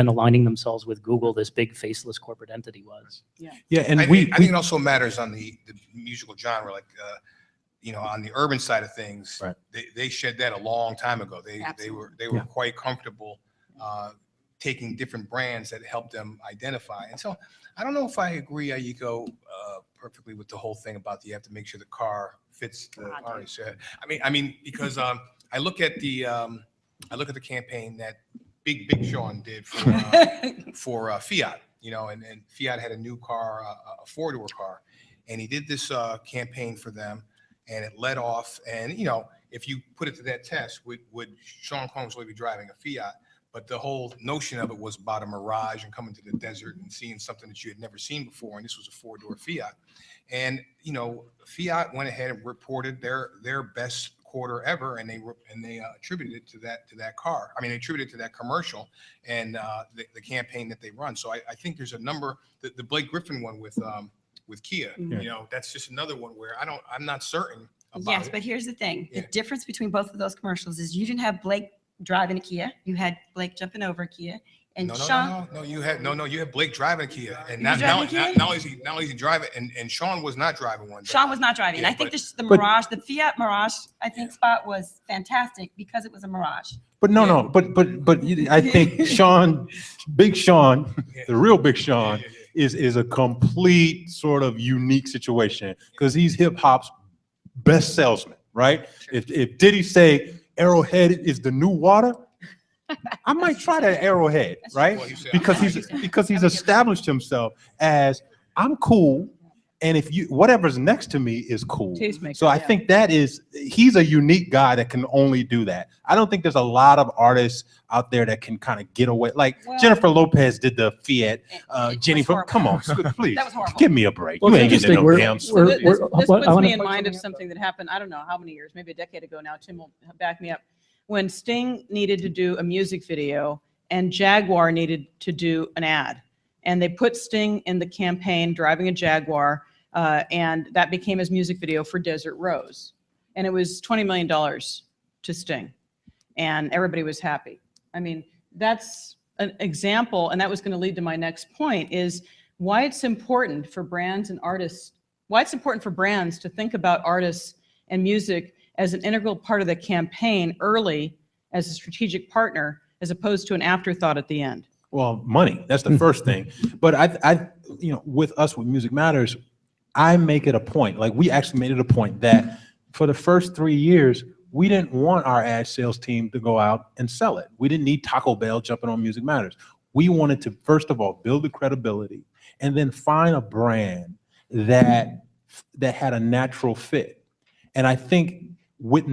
aligning themselves with Google, this big faceless corporate entity was. Yeah, and I think it also matters on the musical genre, like on the urban side of things. Right. They shed that a long time ago. They were Yeah. quite comfortable taking different brands that helped them identify. And so I don't know if I agree, Ayiko, perfectly with the whole thing about you have to make sure the car fits the artist. I mean, because I look at the campaign that Big Sean did for Fiat, and Fiat had a new car, a four-door car, and he did this campaign for them, and it led off. And if you put it to that test, would Sean Combs really be driving a Fiat? But the whole notion of it was about a mirage and coming to the desert and seeing something that you had never seen before, and this was a four-door Fiat. And Fiat went ahead and reported their best quarter ever, and they attributed it to that car. I mean, they attributed it to that commercial and the campaign that they run. So I think there's a number, the Blake Griffin one with Kia. Yeah. That's just another one where I'm not certain about Yes, it. but here's the thing. Yeah. The difference between both of those commercials is you didn't have Blake driving a Kia. You had Blake jumping over a Kia. And Sean. No. You had Blake driving a Kia, and He was driving a Kia? not only is he driving, and Sean was not driving one. Sean was not driving. Yeah, I think but- the Mirage, the Fiat Mirage, I think spot was fantastic because it was a Mirage. But I think Big Sean, the real Big Sean, is a complete sort of unique situation, because he's hip hop's best salesman, right? If Diddy say Arrowhead is the new water, I might try that Arrowhead, right? Well, you said- Because he's established himself as, I'm cool, and if whatever's next to me is cool. Tastemaker, So I yeah. think he's a unique guy that can only do that. I don't think there's a lot of artists out there that can kind of get away. Like Well, Jennifer Lopez did the Fiat. it was Jennifer, horrible. come on, please, That was horrible. give me a break. Well, You it's ain't getting no interesting. damn So sleep. this what- I puts wanna- me in mind of something that happened, I don't know how many years, maybe a decade ago now. Tim will back me up. When Sting needed to do a music video and Jaguar needed to do an ad, and they put Sting in the campaign driving a Jaguar, and that became his music video for Desert Rose. And it was $20 million to Sting, and everybody was happy. I mean, that's an example, and that was going to lead to my next point, is why it's important for brands and artists, why it's important for brands to think about artists and music as an integral part of the campaign early as a strategic partner, as opposed to an afterthought at the end. Well, money, that's the first thing. But I with us, with Music Matters, I make it a point, like we actually made it a point that for the first 3 years, we didn't want our ad sales team to go out and sell it. We didn't need Taco Bell jumping on Music Matters. We wanted to, first of all, build the credibility and then find a brand that had a natural fit. And I think with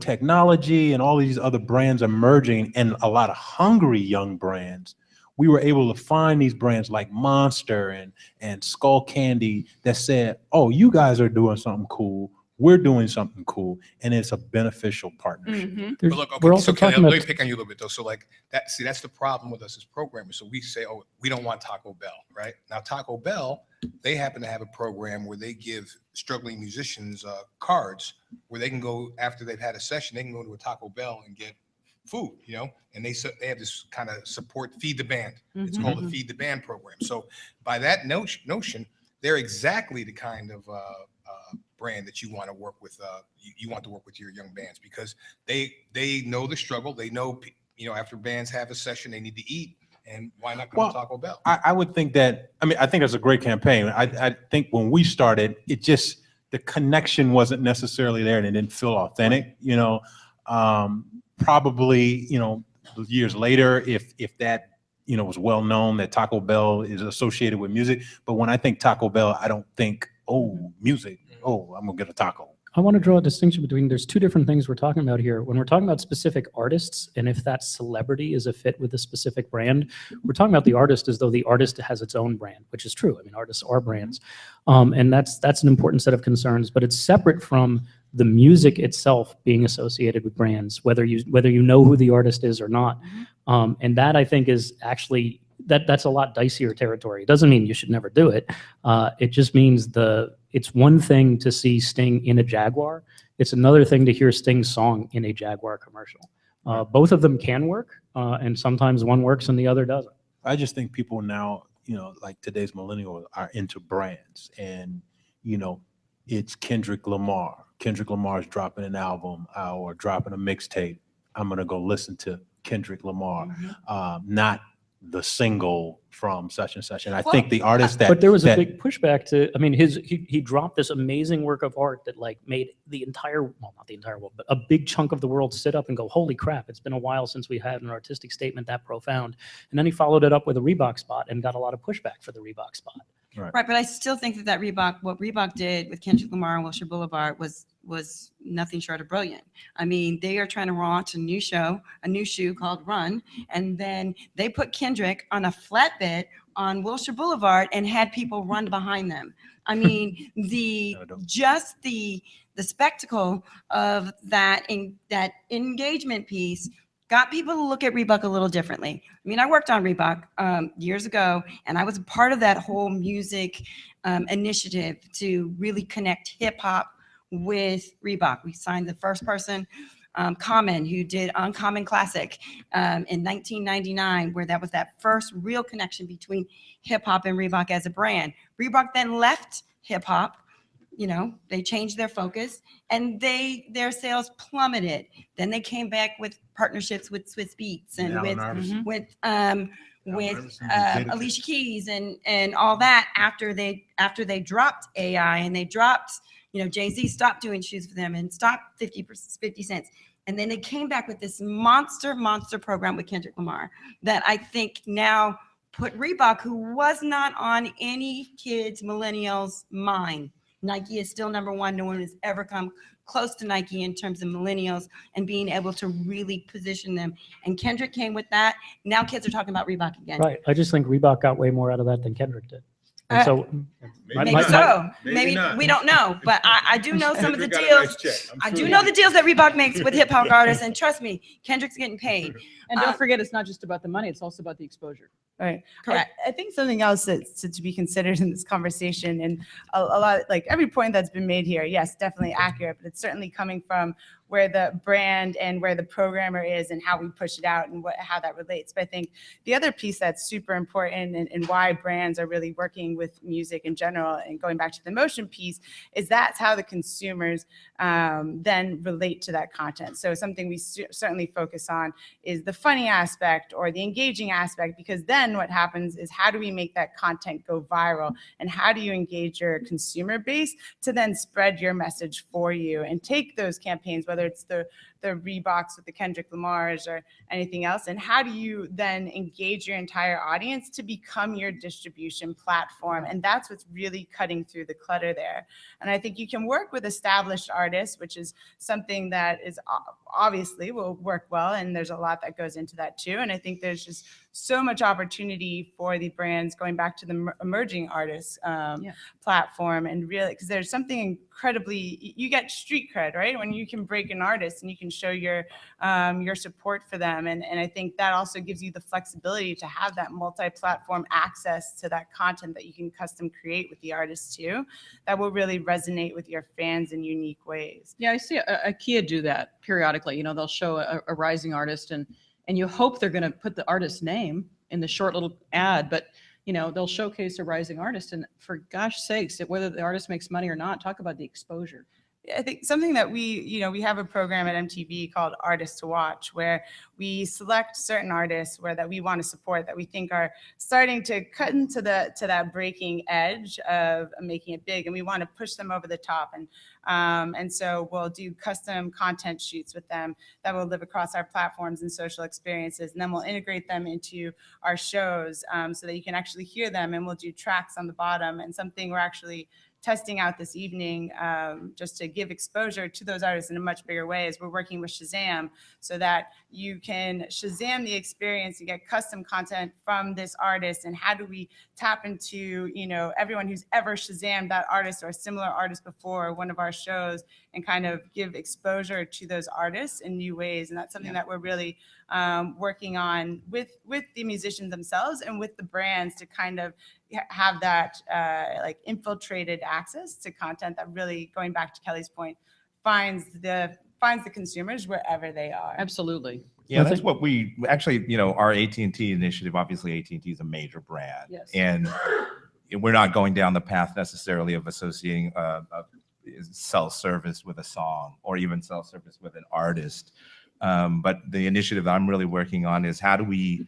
technology and all these other brands emerging and a lot of hungry young brands, we were able to find these brands like Monster and Skull Candy that said, oh, you guys are doing something cool. We're doing something cool. And it's a beneficial partnership. But look, okay, We're also so Kelly, talking let me about, pick on you a little bit though. So like that, see, that's the problem with us as programmers. So we say, oh, we don't want Taco Bell, right? Now Taco Bell, they happen to have a program where they give struggling musicians cards where they can go after they've had a session, they can go to a Taco Bell and get food, you know, and they have this kind of support, feed the band. It's called the Feed the Band program. So by that notion, they're exactly the kind of brand that you want to work with. You want to work with your young bands because they know the struggle. They know, you know, after bands have a session, they need to eat. And why not go to Taco Bell? I would think that, I mean, I think that's a great campaign. I think when we started, it just, the connection wasn't necessarily there and it didn't feel authentic, you know. Probably, you know, years later, if that, you know, was well known that Taco Bell is associated with music. But when I think Taco Bell, I don't think, oh, music. Oh, I'm gonna get a taco. I want to draw a distinction between, there's two different things we're talking about here. When we're talking about specific artists, and if that celebrity is a fit with a specific brand, we're talking about the artist as though the artist has its own brand, which is true. I mean, artists are brands. And that's an important set of concerns, but it's separate from the music itself being associated with brands, whether you know who the artist is or not. And that I think is actually, that's a lot dicier territory. It doesn't mean you should never do it. It just means it's one thing to see Sting in a Jaguar. It's another thing to hear Sting's song in a Jaguar commercial. Both of them can work, and sometimes one works and the other doesn't. I just think people now, you know, like today's millennials are into brands, and, you know, it's Kendrick Lamar. Kendrick Lamar's dropping an album or dropping a mixtape. I'm going to go listen to Kendrick Lamar, not the single from such and such. And I think the artist But there was a big pushback to, I mean, he dropped this amazing work of art that like made the entire, well, not the entire world, but a big chunk of the world sit up and go, holy crap, it's been a while since we had an artistic statement that profound. And then he followed it up with a Reebok spot and got a lot of pushback for the Reebok spot. Right, but I still think that Reebok, what Reebok did with Kendrick Lamar and Wilshire Boulevard was nothing short of brilliant. I mean, they are trying to launch a new shoe called Run, and then they put Kendrick on a flatbed on Wilshire Boulevard and had people run behind them. I mean, the spectacle of that engagement piece got people to look at Reebok a little differently. I mean, I worked on Reebok years ago, and I was a part of that whole music initiative to really connect hip hop with Reebok. We signed the first person, Common, who did Uncommon Classic in 1999, where that was that first real connection between hip hop and Reebok as a brand. Reebok then left hip hop. You know, they changed their focus and their sales plummeted. Then they came back with partnerships with Swiss Beats and with Alicia Keys and all that after they dropped AI and they dropped, you know, Jay-Z stopped doing shoes for them and stopped 50 cents. And then they came back with this monster program with Kendrick Lamar that I think now put Reebok, who was not on any kids, millennials' mind. Nike is still number one. No one has ever come close to Nike in terms of millennials and being able to really position them. And Kendrick came with that. Now kids are talking about Reebok again. Right. I just think Reebok got way more out of that than Kendrick did. And so Maybe we don't know, but I do know some of the deals. I do know the deals that Reebok makes with hip hop artists, and trust me, Kendrick's getting paid. And don't forget, it's not just about the money; it's also about the exposure. Right. Correct. I think something else that's to be considered in this conversation, and a lot, like every point that's been made here, yes, definitely accurate, but it's certainly coming from where the brand and where the programmer is and how we push it out and how that relates. But I think the other piece that's super important and why brands are really working with music in general, and going back to the emotion piece, is that's how the consumers then relate to that content. So something we certainly focus on is the funny aspect or the engaging aspect, because then what happens is, how do we make that content go viral, and how do you engage your consumer base to then spread your message for you and take those campaigns, whether whether it's the Reeboks with the Kendrick Lamars or anything else? And how do you then engage your entire audience to become your distribution platform? And that's what's really cutting through the clutter there. And I think you can work with established artists, which is something that is obviously will work well. And there's a lot that goes into that too. And I think there's just so much opportunity for the brands, going back to the emerging artists platform, and really, because there's something incredibly, you get street cred, right? When you can break an artist and you can show your support for them. And I think that also gives you the flexibility to have that multi-platform access to that content that you can custom create with the artists too. That will really resonate with your fans in unique ways. Yeah, I see IKEA do that periodically. You know, they'll show a rising artist, and you hope they're going to put the artist's name in the short little ad, but you know, they'll showcase a rising artist, and for gosh sakes, whether the artist makes money or not, talk about the exposure. I think something that we have a program at MTV called Artists to Watch, where we select certain artists that we want to support, that we think are starting to cut into that breaking edge of making it big, and we want to push them over the top. And so we'll do custom content shoots with them that will live across our platforms and social experiences, and then we'll integrate them into our shows so that you can actually hear them, and we'll do tracks on the bottom. And something we're actually testing out this evening, just to give exposure to those artists in a much bigger way, is we're working with Shazam, so that you can Shazam the experience and get custom content from this artist. And how do we tap into, everyone who's ever Shazammed that artist or a similar artist before one of our shows, and kind of give exposure to those artists in new ways. And that's something that we're really working on with the musicians themselves and with the brands, to kind of have that like infiltrated access to content that really, going back to Kelly's point, finds the consumers wherever they are. Absolutely. Yeah, that's what we actually, our AT&T initiative, obviously AT&T is a major brand. Yes. And we're not going down the path necessarily of associating cell service with a song, or even cell service with an artist. But the initiative that I'm really working on is, how do we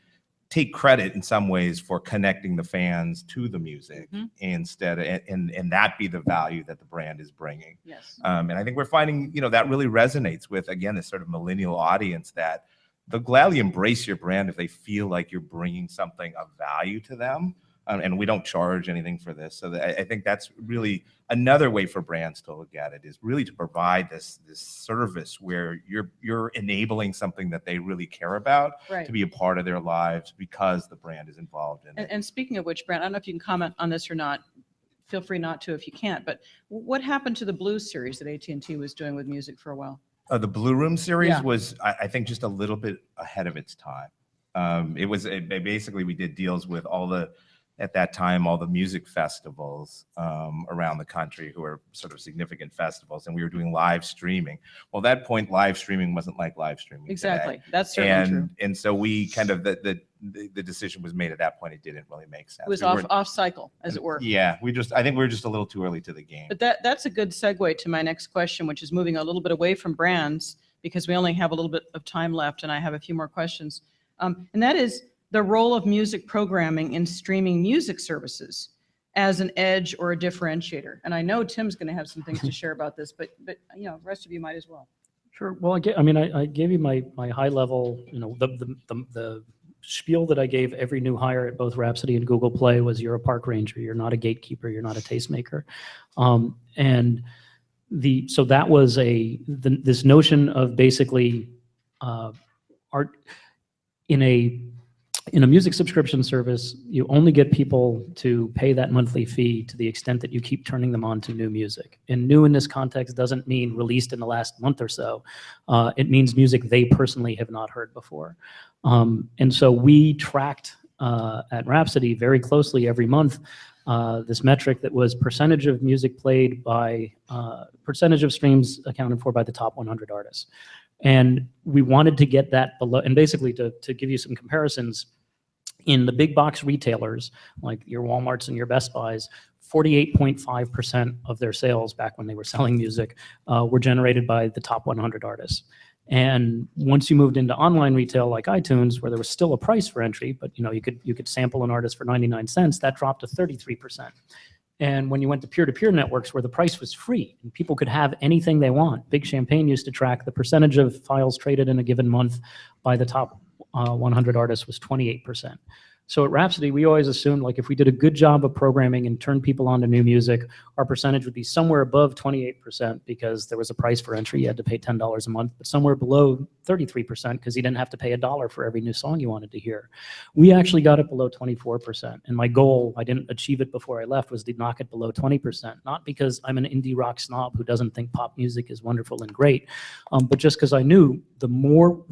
take credit in some ways for connecting the fans to the music, instead of, and that be the value that the brand is bringing. Yes. And I think we're finding, that really resonates with, again, this sort of millennial audience, that they'll gladly embrace your brand if they feel like you're bringing something of value to them. And we don't charge anything for this. So I think that's really another way for brands to look at it, is really to provide this service where you're enabling something that they really care about to be a part of their lives, because the brand is involved in it. And speaking of which, Brent, I don't know if you can comment on this or not. Feel free not to if you can't. But what happened to the Blues series that AT&T was doing with music for a while? The Blue Room series was, I think, just a little bit ahead of its time. Basically, we did deals with at that time, all the music festivals around the country, who are sort of significant festivals, and we were doing live streaming. Well, at that point, live streaming wasn't like live streaming Exactly. today. That's certainly true. And so we kind of, the decision was made at that point. It didn't really make sense. It was off cycle, as it were. Yeah, I think we were just a little too early to the game. But that's a good segue to my next question, which is moving a little bit away from brands, because we only have a little bit of time left, and I have a few more questions. And that is the role of music programming in streaming music services as an edge or a differentiator. And I know Tim's going to have some things to share about this, but the rest of you might as well. Sure. Well, I gave you my high level, the spiel that I gave every new hire at both Rhapsody and Google Play was, you're a park ranger, you're not a gatekeeper, you're not a tastemaker. So that was this notion of basically art in a music subscription service. You only get people to pay that monthly fee to the extent that you keep turning them on to new music. And new in this context doesn't mean released in the last month or so. It means music they personally have not heard before. And so we tracked at Rhapsody very closely every month this metric that was percentage of music played by percentage of streams accounted for by the top 100 artists. And we wanted to get that below, and basically to give you some comparisons, in the big box retailers, like your Walmarts and your Best Buys, 48.5% of their sales back when they were selling music were generated by the top 100 artists. And once you moved into online retail like iTunes, where there was still a price for entry, but you could sample an artist for 99 cents, that dropped to 33%. And when you went to peer-to-peer networks where the price was free and people could have anything they want, Big Champagne used to track the percentage of files traded in a given month by the top 100 artists was 28%. So at Rhapsody, we always assumed like if we did a good job of programming and turned people on to new music, our percentage would be somewhere above 28% because there was a price for entry. You had to pay $10 a month, but somewhere below 33% because you didn't have to pay $1 for every new song you wanted to hear. We actually got it below 24%. And my goal, I didn't achieve it before I left, was to knock it below 20%. Not because I'm an indie rock snob who doesn't think pop music is wonderful and great, but just because I knew the more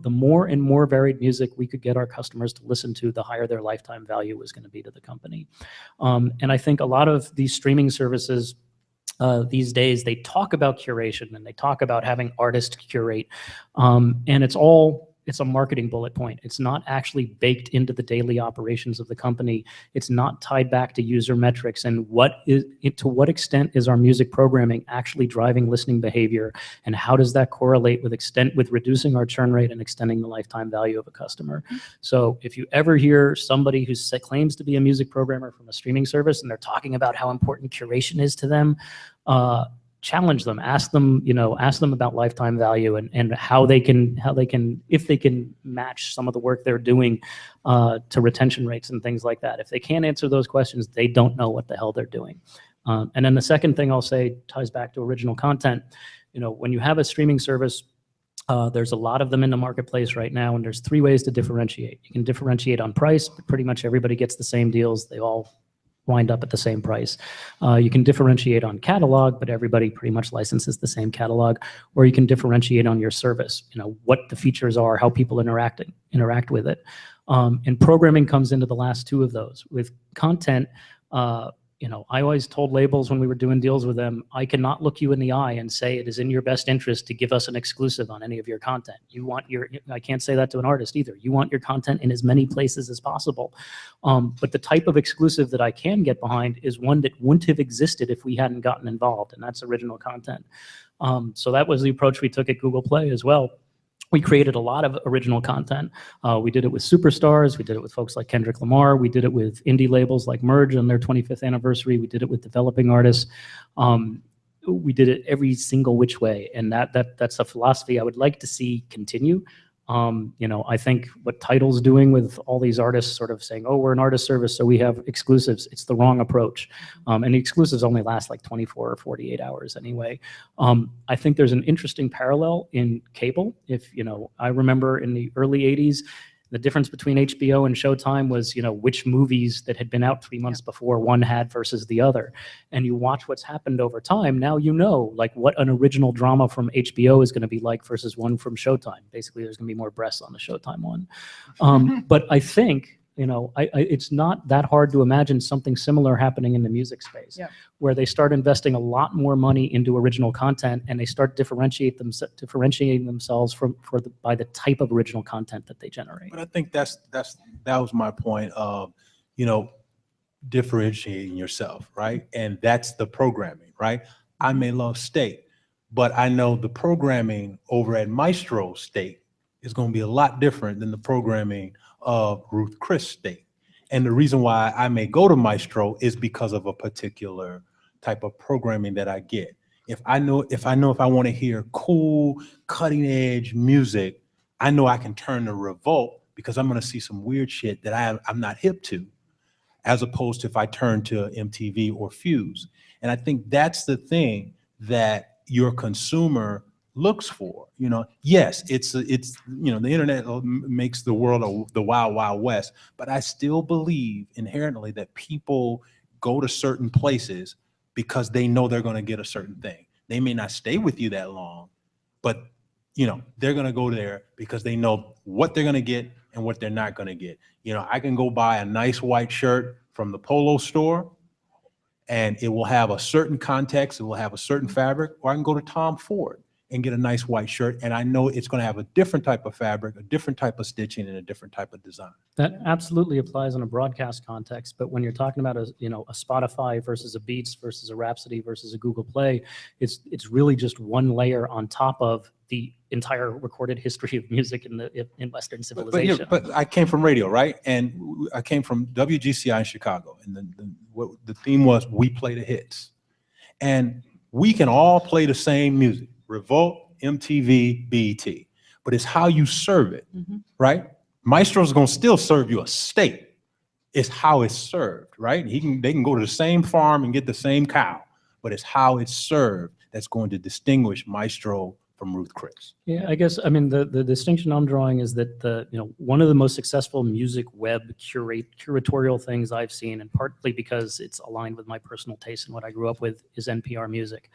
and more varied music we could get our customers to listen to, the higher their lifetime value was going to be to the company. And I think a lot of these streaming services these days, they talk about curation and they talk about having artists curate, and it's a marketing bullet point. It's not actually baked into the daily operations of the company. It's not tied back to user metrics and to what extent is our music programming actually driving listening behavior, and how does that correlate with reducing our churn rate and extending the lifetime value of a customer. So if you ever hear somebody who claims to be a music programmer from a streaming service and they're talking about how important curation is to them, challenge them, ask them about lifetime value and how they can, if they can match some of the work they're doing to retention rates and things like that. If they can't answer those questions, they don't know what the hell they're doing. And then the second thing I'll say ties back to original content. When you have a streaming service, there's a lot of them in the marketplace right now, and there's 3 ways to differentiate. You can differentiate on price, but pretty much everybody gets the same deals. They all wind up at the same price. You can differentiate on catalog, but everybody pretty much licenses the same catalog. Or you can differentiate on your service, what the features are, how people interact with it. And programming comes into the last 2 of those. With content, I always told labels when we were doing deals with them, I cannot look you in the eye and say it is in your best interest to give us an exclusive on any of your content. I can't say that to an artist either. You want your content in as many places as possible. But the type of exclusive that I can get behind is one that wouldn't have existed if we hadn't gotten involved, and that's original content. So that was the approach we took at Google Play as well. We created a lot of original content. We did it with superstars. We did it with folks like Kendrick Lamar. We did it with indie labels like Merge on their 25th anniversary. We did it with developing artists. We did it every single which way. And that's a philosophy I would like to see continue. I think what Tidal's doing with all these artists sort of saying, oh, we're an artist service, so we have exclusives. It's the wrong approach. And the exclusives only last like 24 or 48 hours anyway. I think there's an interesting parallel in cable. I remember in the early 80s, the difference between HBO and Showtime was, which movies that had been out 3 months before one had versus the other. And you watch what's happened over time. Now like what an original drama from HBO is going to be like versus one from Showtime. Basically, there's going to be more breasts on the Showtime one. But I think, it's not that hard to imagine something similar happening in the music space, where they start investing a lot more money into original content and they start differentiating themselves by the type of original content that they generate. But I think that was my point of, differentiating yourself, right? And that's the programming, right? I may love steak, but I know the programming over at Maestro Steak is going to be a lot different than the programming of Ruth Chris Steak. And the reason why I may go to Maestro is because of a particular type of programming that I get. If I know if I want to hear cool, cutting edge music, I know I can turn to Revolt because I'm going to see some weird shit that I'm not hip to, as opposed to if I turn to MTV or Fuse. And I think that's the thing that your consumer looks for. Yes, it's the internet makes the world the wild, wild west, but I still believe inherently that people go to certain places because they know they're going to get a certain thing. They may not stay with you that long, but they're going to go there because they know what they're going to get and what they're not going to get. I can go buy a nice white shirt from the Polo store and it will have a certain context, it will have a certain fabric, or I can go to Tom Ford and get a nice white shirt, and I know it's going to have a different type of fabric, a different type of stitching, and a different type of design. That absolutely applies in a broadcast context, but when you're talking about a Spotify versus a Beats versus a Rhapsody versus a Google Play, it's really just one layer on top of the entire recorded history of music in Western civilization. But I came from radio, right? And I came from WGCI in Chicago, and what the theme was, we play the hits. And we can all play the same music, Revolt, MTV, BET, but it's how you serve it, right? Maestro's gonna still serve you a steak. It's how it's served, right? They can go to the same farm and get the same cow, but it's how it's served that's going to distinguish Maestro from Ruth Chris. Yeah, I guess, I mean, the distinction I'm drawing is that one of the most successful music web curatorial things I've seen, and partly because it's aligned with my personal taste and what I grew up with, is NPR Music.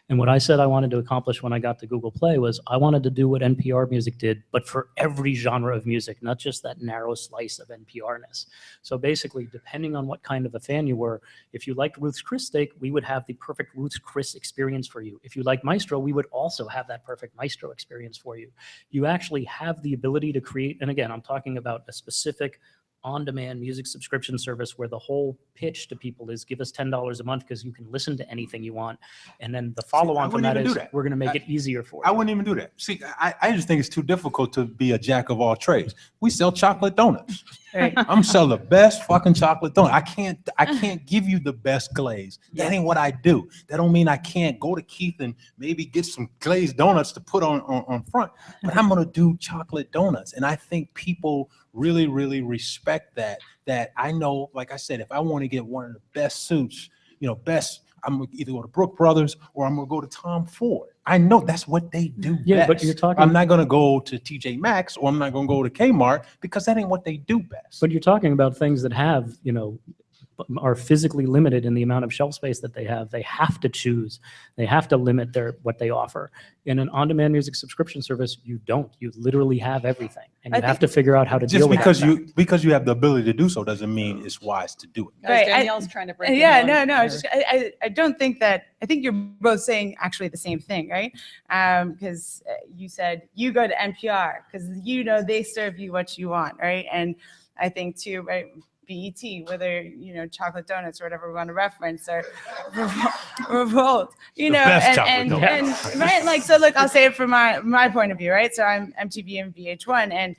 And what I said I wanted to accomplish when I got to Google Play was I wanted to do what NPR Music did, but for every genre of music, not just that narrow slice of NPR-ness. So basically, depending on what kind of a fan you were, if you liked Ruth's Chris steak, we would have the perfect Ruth's Chris experience for you. If you like Maestro, we would also have that perfect Maestro experience for you. You actually have the ability to create, and again, I'm talking about a specific on-demand music subscription service where the whole pitch to people is give us $10 a month because you can listen to anything you want. And then the follow-on from that is we're going to make it easier for you. I wouldn't even do that. See, I just think it's too difficult to be a jack of all trades. We sell chocolate donuts. Right. I'm selling the best fucking chocolate donut. I can't give you the best glaze. That ain't what I do. That don't mean I can't go to Keith and maybe get some glazed donuts to put on front, but I'm gonna do chocolate donuts. And I think people really, really respect that I know, like I said, if I want to get one of the best suits, I'm gonna either go to Brook Brothers or I'm gonna go to Tom Ford. I know that's what they do Yeah, best. but you're talking. I'm not gonna go to TJ Maxx or I'm not gonna go to Kmart because that ain't what they do best. But you're talking about things that have, are physically limited in the amount of shelf space that they have. They have to choose. They have to limit what they offer. In an on-demand music subscription service, you don't. You literally have everything, and you have to figure out how to deal with that. Because you have the ability to do so doesn't mean it's wise to do it. Guys, Right, Danielle's trying to break in Yeah, on- no. I don't think that. I think you're both saying actually the same thing, right? Because you said you go to NPR because they serve you what you want, right? And I think too, right? BET, whether chocolate donuts or whatever we want to reference, or Revolt, and right, like, so look, I'll say it from my point of view, right? So I'm MTV and VH1, and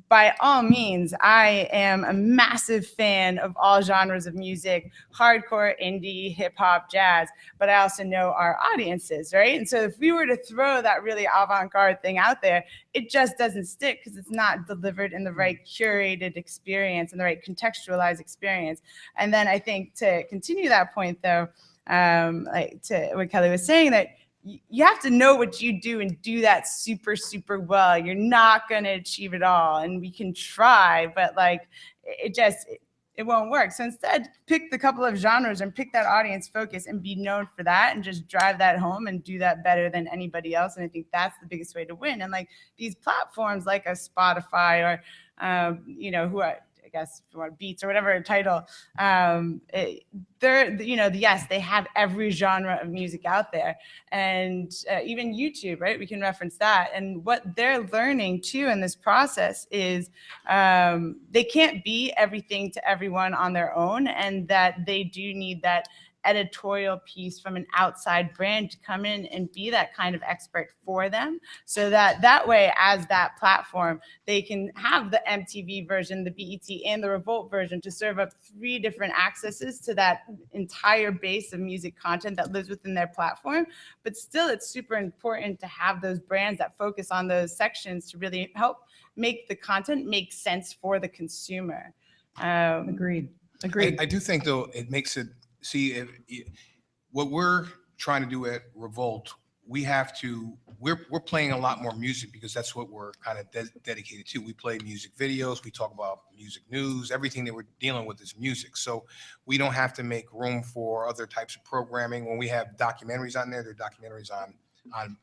by all means, I am a massive fan of all genres of music, hardcore, indie, hip hop, jazz, but I also know our audiences, right? And so if we were to throw that really avant-garde thing out there, it just doesn't stick because it's not delivered in the right curated experience and the right contextualized experience. And then I think to continue that point though, like to what Kelly was saying, that you have to know what you do and do that super, super well. You're not going to achieve it all. And we can try, but like, it won't work. So instead, pick the couple of genres and pick that audience focus and be known for that and just drive that home and do that better than anybody else. And I think that's the biggest way to win. And like these platforms like a Spotify or, who are, I guess if you want Beats or whatever title, they're, yes, they have every genre of music out there, and even YouTube, right? We can reference that. And what they're learning too in this process is they can't be everything to everyone on their own, and that they do need that editorial piece from an outside brand to come in and be that kind of expert for them, so that way, as that platform, they can have the MTV version, the BET, and the Revolt version to serve up 3 different accesses to that entire base of music content that lives within their platform. But still, it's super important to have those brands that focus on those sections to really help make the content make sense for the consumer. Agreed. I do think though it makes it. See, what we're trying to do at Revolt, we're playing a lot more music because that's what we're kind of dedicated to. We play music videos, we talk about music news, everything that we're dealing with is music. So we don't have to make room for other types of programming. When we have documentaries on there, they're documentaries on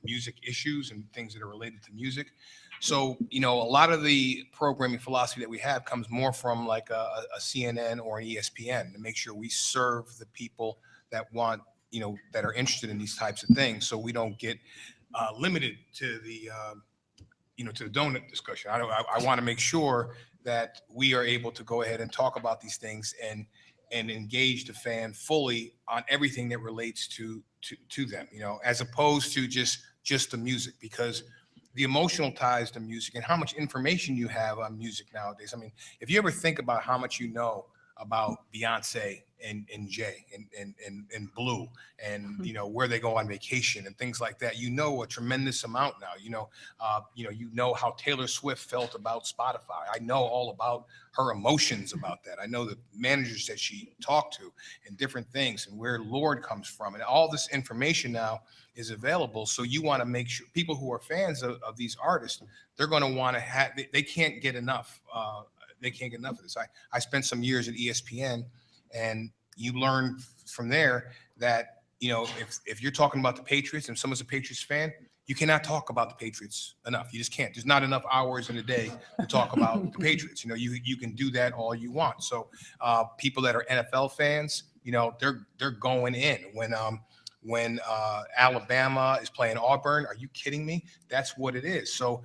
music issues and things that are related to music. So, a lot of the programming philosophy that we have comes more from like a CNN or an ESPN to make sure we serve the people that want, that are interested in these types of things. So we don't get limited to the, to the donut discussion. I want to make sure that we are able to go ahead and talk about these things and engage the fan fully on everything that relates to them, as opposed to just the music, because the emotional ties to music and how much information you have on music nowadays. I mean, if you ever think about how much you know about Beyonce and Jay and Blue and where they go on vacation and things like that. You know a tremendous amount now. You know how Taylor Swift felt about Spotify. I know all about her emotions about that. I know the managers that she talked to and different things and where Lord comes from, and all this information now is available. So you want to make sure people who are fans of these artists, they're going to want to have. They can't get enough. They can't get enough of this. I spent some years at ESPN, and you learn from there that if you're talking about the Patriots and someone's a Patriots fan, you cannot talk about the Patriots enough. You just can't. There's not enough hours in a day to talk about the Patriots. You can do that all you want. So people that are NFL fans, they're going in when Alabama is playing Auburn. Are you kidding me? That's what it is. So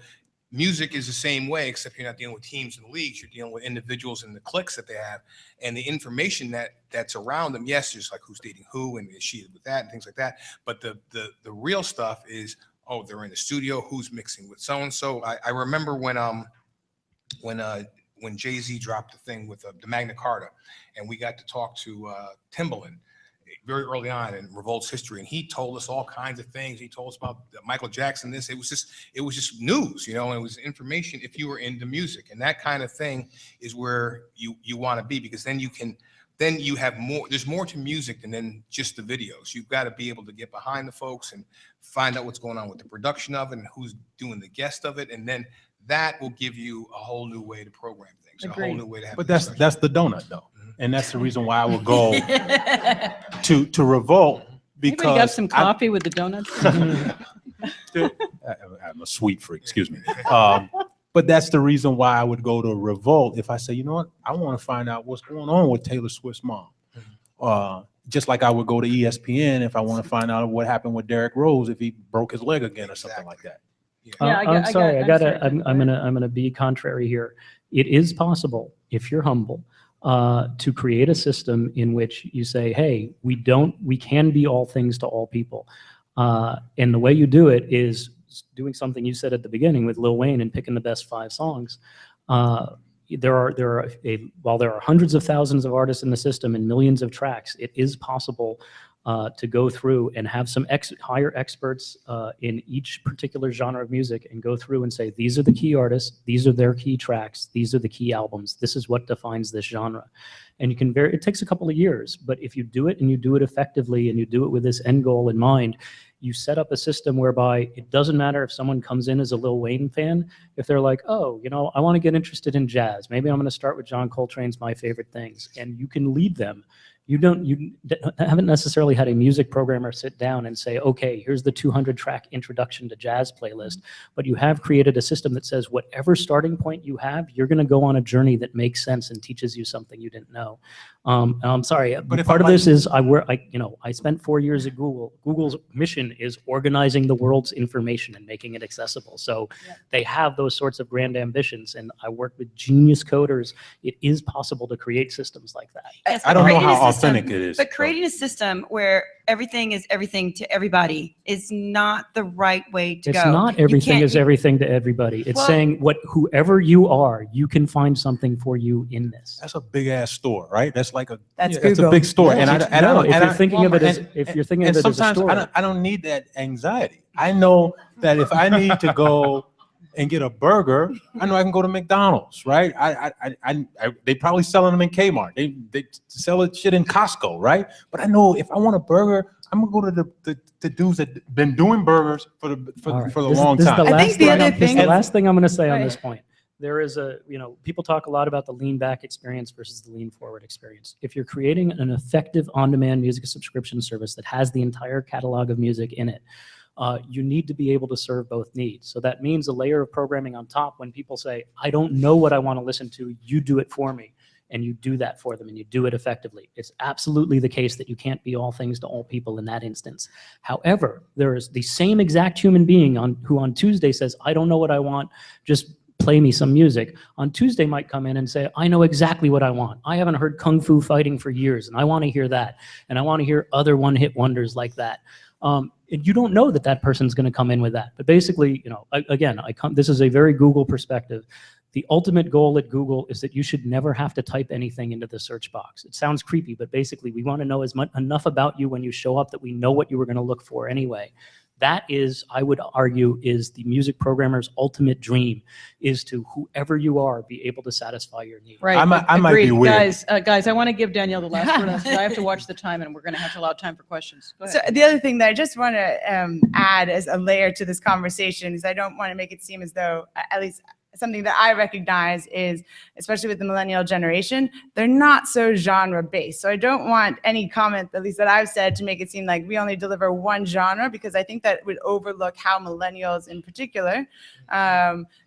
music is the same way, except you're not dealing with teams and leagues. You're dealing with individuals and the cliques that they have and the information that's around them. Yes, there's like who's dating who and is she with that and things like that. But the real stuff is, oh, they're in the studio, who's mixing with so-and-so. I remember when Jay-Z dropped the thing with the Magna Carta, and we got to talk to Timbaland very early on in Revolt's history, and he told us all kinds of things. He told us about Michael Jackson. It was just news, and it was information if you were into music, and that kind of thing is where you want to be, because then you have more. There's more to music than then just the videos. You've got to be able to get behind the folks and find out what's going on with the production of it and who's doing the guest of it, and then that will give you a whole new way to program things, Agreed. a whole new way to have. But that's the donut though. And that's the reason why I would go to Revolt, because Anybody got some coffee with the donuts? I'm a sweet freak, excuse me. But that's the reason why I would go to Revolt if I say, you know what, I want to find out what's going on with Taylor Swift's mom. Just like I would go to ESPN if I want to find out what happened with Derrick Rose if he broke his leg again or something like that. Yeah, I'm sorry. I'm gonna be contrary here. It is possible, if you're humble, to create a system in which you say, hey, we can be all things to all people. And the way you do it is doing something you said at the beginning with Lil Wayne and picking the best 5 songs. While there are hundreds of thousands of artists in the system and millions of tracks, it is possible to go through and have some hire experts in each particular genre of music and go through and say, these are the key artists, these are their key tracks, these are the key albums, this is what defines this genre. And you can it takes a couple of years, but if you do it and you do it effectively and you do it with this end goal in mind, you set up a system whereby it doesn't matter if someone comes in as a Lil Wayne fan, if they're like, oh, I want to get interested in jazz. Maybe I'm going to start with John Coltrane's My Favorite Things. And you can lead them. You haven't necessarily had a music programmer sit down and say, okay, here's the 200-track introduction to jazz playlist, but you have created a system that says whatever starting point you have, you're going to go on a journey that makes sense and teaches you something you didn't know. I'm sorry, but part of this is I spent 4 years at Google. Google's mission is organizing the world's information and making it accessible. So they have those sorts of grand ambitions, and I work with genius coders. It is possible to create systems like that. Yes, I don't know how creating a system- authentic it is. But creating a system where everything is everything to everybody is not the right way to go. It's not everything is everything to everybody. It's saying whoever you are, you can find something for you in this. That's a big ass store, right? That's like That's it's a big store. And if you're thinking of it as a store. I don't need that anxiety. I know that if I need to go and get a burger, I know I can go to McDonald's, right? They probably selling them in Kmart. They sell it shit in Costco, right? But I know if I want a burger, I'm gonna go to the dudes that been doing burgers for the long time. The last thing I'm gonna say on this point. There is people talk a lot about the lean back experience versus the lean forward experience. If you're creating an effective on-demand music subscription service that has the entire catalog of music in it, you need to be able to serve both needs. So that means a layer of programming on top. When people say, I don't know what I want to listen to, you do it for me. And you do that for them and you do it effectively. It's absolutely the case that you can't be all things to all people in that instance. However, there is the same exact human being who on Tuesday says, I don't know what I want, just play me some music. On Tuesday might come in and say, I know exactly what I want. I haven't heard Kung Fu Fighting for years and I want to hear that. And I want to hear other one-hit wonders like that. And you don't know that person's going to come in with that. But basically, again, this is a very Google perspective. The ultimate goal at Google is that you should never have to type anything into the search box. It sounds creepy, but basically we want to know enough about you when you show up that we know what you were going to look for anyway. That is, I would argue, is the music programmer's ultimate dream, is to whoever you are, be able to satisfy your needs. Right. I might be agreed. weird. Guys, I want to give Danielle the last word on this, 'cause I have to watch the time and we're going to have to allow time for questions. Go So ahead. the other thing that I just want to add as a layer to this conversation is I don't want to make it seem as though, at least something that I recognize is, especially with the millennial generation, they're not so genre based. So I don't want any comment, at least that I've said, to make it seem like we only deliver one genre, because I think that would overlook how millennials in particular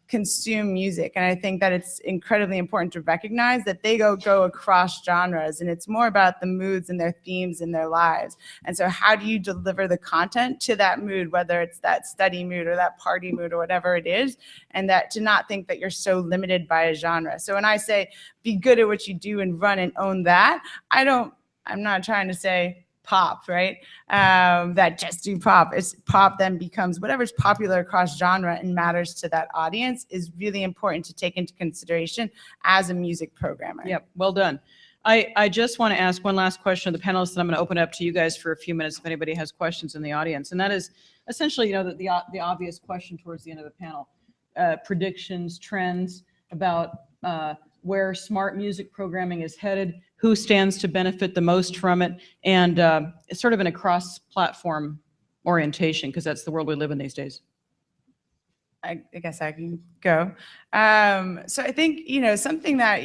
consume music. And I think that it's incredibly important to recognize that they go across genres, and it's more about the moods and their themes in their lives. And so how do you deliver the content to that mood, whether it's that study mood or that party mood or whatever it is, and that to not think that you're so limited by a genre. So when I say be good at what you do and run and own that, I'm not trying to say pop, right? That just do pop. It's pop then becomes whatever's popular across genre and matters to that audience is really important to take into consideration as a music programmer. Yep, well done. I just want to ask one last question of the panelists, and I'm going to open it up to you guys for a few minutes if anybody has questions in the audience. And that is essentially, the obvious question towards the end of the panel. Predictions, trends about where smart music programming is headed, who stands to benefit the most from it, and it's sort of in a cross-platform orientation, because that's the world we live in these days. I guess I can go. So I think, something that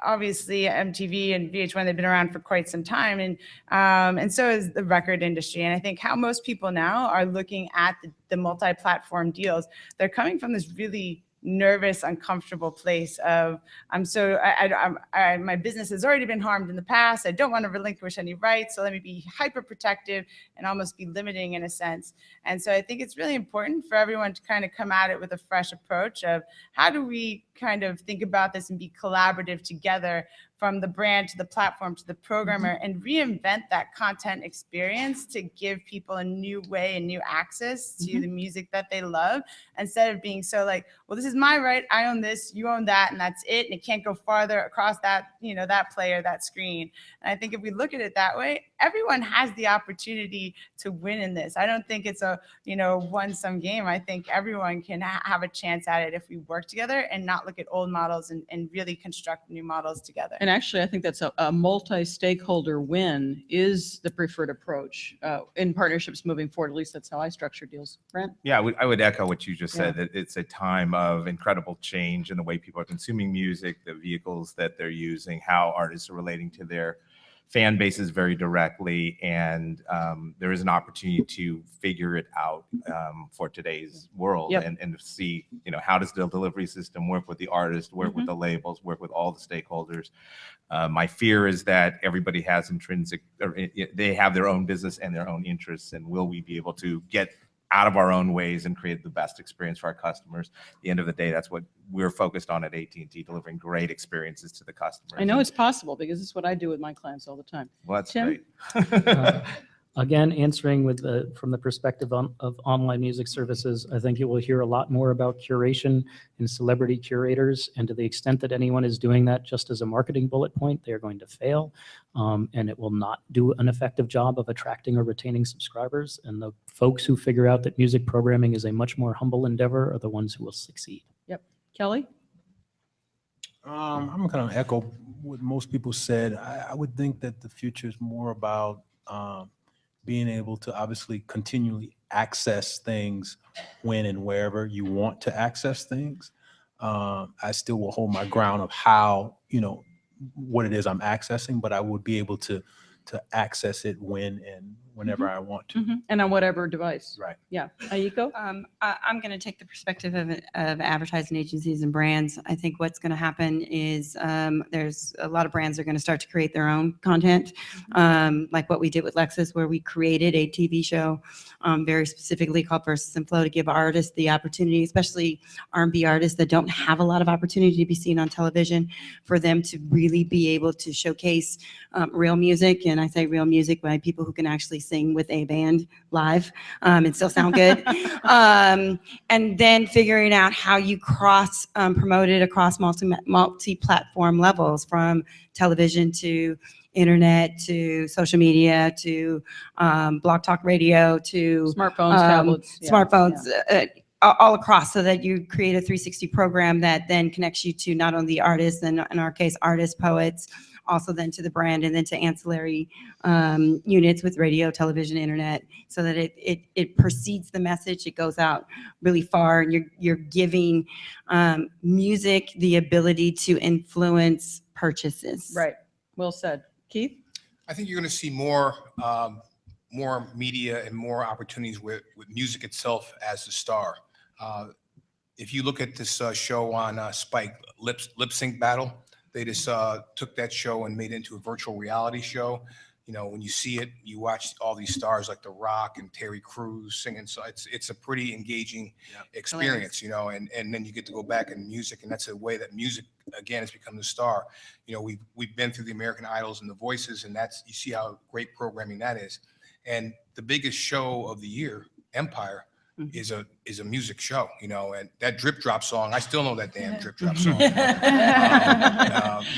obviously MTV and VH1, they've been around for quite some time, and so is the record industry. And I think how most people now are looking at the multi-platform deals, they're coming from this really nervous, uncomfortable place of my business has already been harmed in the past. I don't want to relinquish any rights, so let me be hyper protective and almost be limiting in a sense. And so I think it's really important for everyone to kind of come at it with a fresh approach of how do we kind of think about this and be collaborative together, from the brand to the platform to the programmer, and reinvent that content experience to give people a new way and new access to the music that they love, instead of being so like, well, this is my right, I own this, you own that, and that's it, and it can't go farther across that, that player, that screen. And I think if we look at it that way, everyone has the opportunity to win in this. I don't think it's a, one-sum game. I think everyone can have a chance at it if we work together and not look at old models and really construct new models together. And actually, I think that's a multi-stakeholder win is the preferred approach in partnerships moving forward. At least that's how I structure deals. Brent? Yeah, I would echo what you just said, that it's a time of incredible change in the way people are consuming music, the vehicles that they're using, how artists are relating to their fan bases very directly, and there is an opportunity to figure it out for today's world. Yep. and see, how does the delivery system work with the artist, work with the labels, work with all the stakeholders. My fear is that everybody has they have their own business and their own interests, and will we be able to get out of our own ways and create the best experience for our customers? At the end of the day, that's what we're focused on at AT&T, delivering great experiences to the customers. I know it's possible, because it's what I do with my clients all the time. Well, that's Tim? great. Again, answering from the perspective of online music services, I think you will hear a lot more about curation and celebrity curators. And to the extent that anyone is doing that just as a marketing bullet point, they're going to fail. And it will not do an effective job of attracting or retaining subscribers. And the folks who figure out that music programming is a much more humble endeavor are the ones who will succeed. Yep. Kelly? I'm going to echo what most people said. I would think that the future is more about being able to obviously continually access things when and wherever you want to access things. I still will hold my ground of how, what it is I'm accessing, but I would be able to access it when and whenever I want to. And on whatever device. Right. Yeah. Ayiko? I'm going to take the perspective of advertising agencies and brands. I think what's going to happen is there's a lot of brands that are going to start to create their own content, like what we did with Lexus, where we created a TV show very specifically called Versus and Flow to give artists the opportunity, especially R&B artists that don't have a lot of opportunity to be seen on television, for them to really be able to showcase real music. And I say real music by people who can actually sing with a band live and still sound good. And then figuring out how you cross promote it across multi-platform levels, from television to internet to social media to blog talk radio to Smartphones, tablets. Yeah, smartphones, yeah. all across, so that you create a 360 program that then connects you to not only the artists, and in our case, artists, poets, also then to the brand, and then to ancillary units with radio, television, internet, so that it precedes the message. It goes out really far, and you're giving music the ability to influence purchases. Right. Well said. Keith? I think you're going to see more media and more opportunities with music itself as the star. If you look at this show on Spike, Lip Sync Battle, they just took that show and made it into a virtual reality show. You know, when you see it, you watch all these stars like The Rock and Terry Crews singing. So it's a pretty engaging experience, you know, and then you get to go back in music, and that's a way that music, again, has become the star. You know, we've been through the American Idols and The Voices, and you see how great programming that is. And the biggest show of the year, Empire, is a music show, you know, and that Drip Drop song, I still know that damn Drip Drop song. You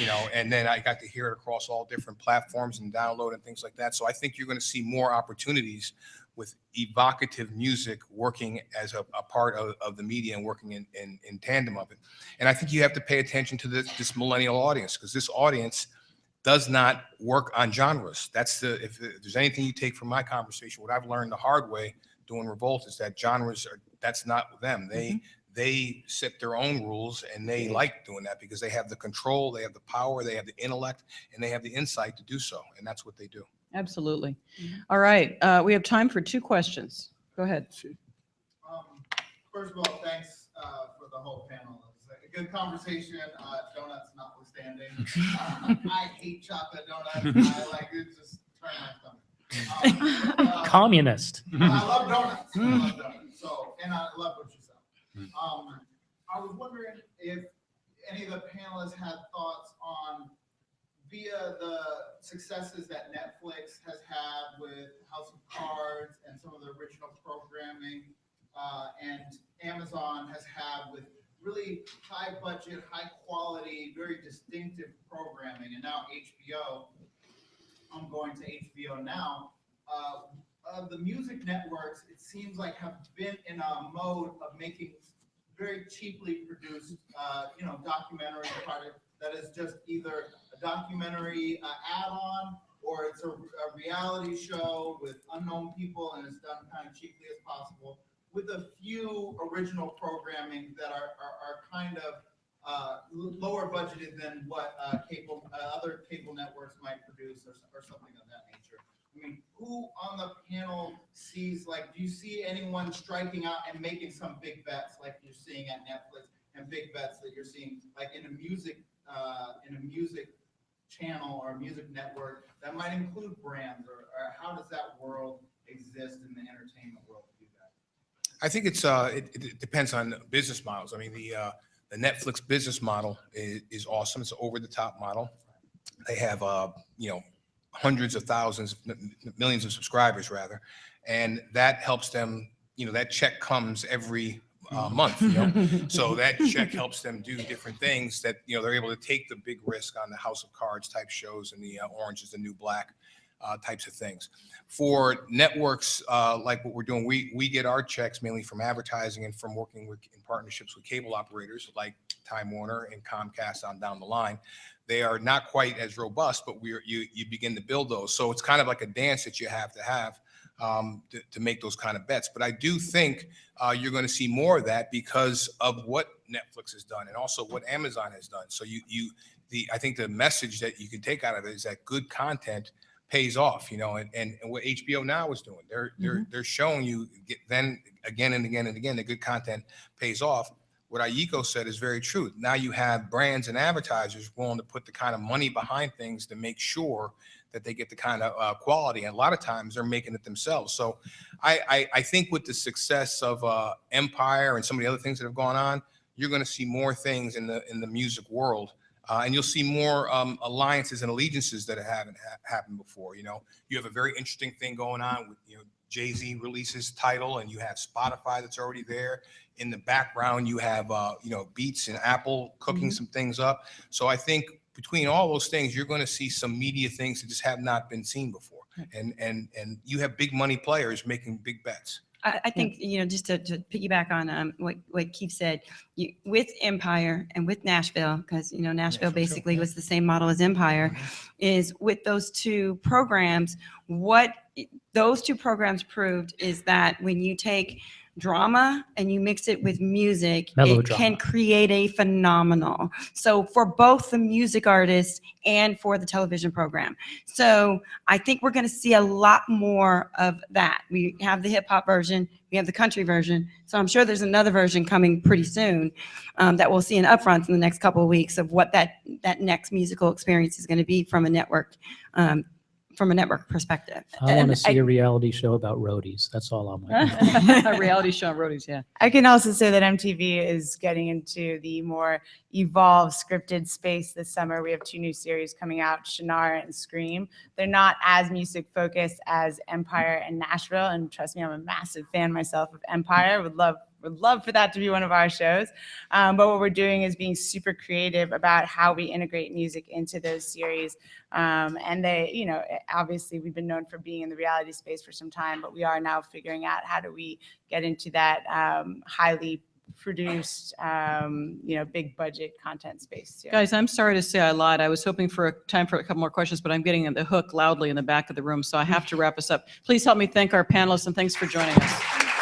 know, and then I got to hear it across all different platforms and download and things like that. So I think you're going to see more opportunities with evocative music working as a part of the media and working in tandem of it. And I think you have to pay attention to this millennial audience, because this audience does not work on genres. If there's anything you take from my conversation, what I've learned the hard way doing Revolt is that genres that's not them. They set their own rules, and they like doing that because they have the control, they have the power, they have the intellect, and they have the insight to do so. And that's what they do. Absolutely. All right. We have time for 2 questions. Go ahead. First of all, thanks for the whole panel. It was a good conversation, donuts notwithstanding. I hate chocolate donuts. I like it, just turn my stomach. Communist. I love donuts. I love donuts. So, and I love what you said. I was wondering if any of the panelists had thoughts on, via the successes that Netflix has had with House of Cards and some of the original programming, and Amazon has had with really high budget, high quality, very distinctive programming, and now HBO. I'm going to HBO now. The music networks, it seems like, have been in a mode of making very cheaply produced, documentary product that is just either a documentary add-on, or it's a reality show with unknown people, and it's done kind of cheaply as possible, with a few original programming that are kind of lower budgeted than what other cable networks might produce, or something of that nature. I mean, who on the panel sees, like, do you see anyone striking out and making some big bets like you're seeing at Netflix, and big bets that you're seeing like in a music channel or a music network that might include brands, or how does that world exist in the entertainment world for you guys? I think it depends on business models. I mean, the Netflix business model is awesome. It's an over-the-top model. They have hundreds of thousands, millions of subscribers rather, and that helps them. You know, that check comes every month. You know, so that check helps them do different things that they're able to take the big risk on the House of Cards type shows and the Orange is the New Black types of things. For networks like what we're doing, we get our checks mainly from advertising and from working in partnerships with cable operators like Time Warner and Comcast on down the line. They are not quite as robust, but you begin to build those. So it's kind of like a dance that you have to make those kind of bets. But I do think you're going to see more of that because of what Netflix has done and also what Amazon has done. So I think the message that you can take out of it is that good content pays off, and what HBO Now is doing, they're showing you then again and again and again that good content pays off. What Ayiko said is very true. Now you have brands and advertisers willing to put the kind of money behind things to make sure that they get the kind of quality. And a lot of times they're making it themselves. So I think with the success of Empire and some of the other things that have gone on, you're going to see more things in the music world And you'll see more alliances and allegiances that haven't happened before. You know, you have a very interesting thing going on with, you know, Jay-Z releases Tidal, and you have Spotify that's already there. In the background, you have, you know, Beats and Apple cooking some things up. So I think between all those things, you're going to see some media things that just have not been seen before. And you have big money players making big bets. I think, you know, just to piggyback on what Keith said, with Empire and with Nashville, because, you know, Nashville basically was the same model as Empire, is with those two programs, what those two programs proved is that when you take drama and you mix it with music, it Melodrama. can create a phenomenal. So for both the music artists and for the television program. So I think we're going to see a lot more of that. We have the hip hop version, we have the country version. So I'm sure there's another version coming pretty soon that we'll see in upfronts in the next couple of weeks of what that next musical experience is going to be from a network. From a network perspective. I want to see a reality show about roadies. That's all I'm like. A reality show on roadies, yeah. I can also say that MTV is getting into the more evolved scripted space this summer. We have 2 new series coming out, Shannara and Scream. They're not as music focused as Empire and Nashville. And trust me, I'm a massive fan myself of Empire. Would love for that to be one of our shows. But what we're doing is being super creative about how we integrate music into those series. And they, you know, obviously we've been known for being in the reality space for some time, but we are now figuring out how do we get into that highly produced, you know, big budget content space too. Guys, I'm sorry to say I lied. I was hoping for time for a couple more questions, but I'm getting the hook loudly in the back of the room, so I have to wrap us up. Please help me thank our panelists, and thanks for joining us.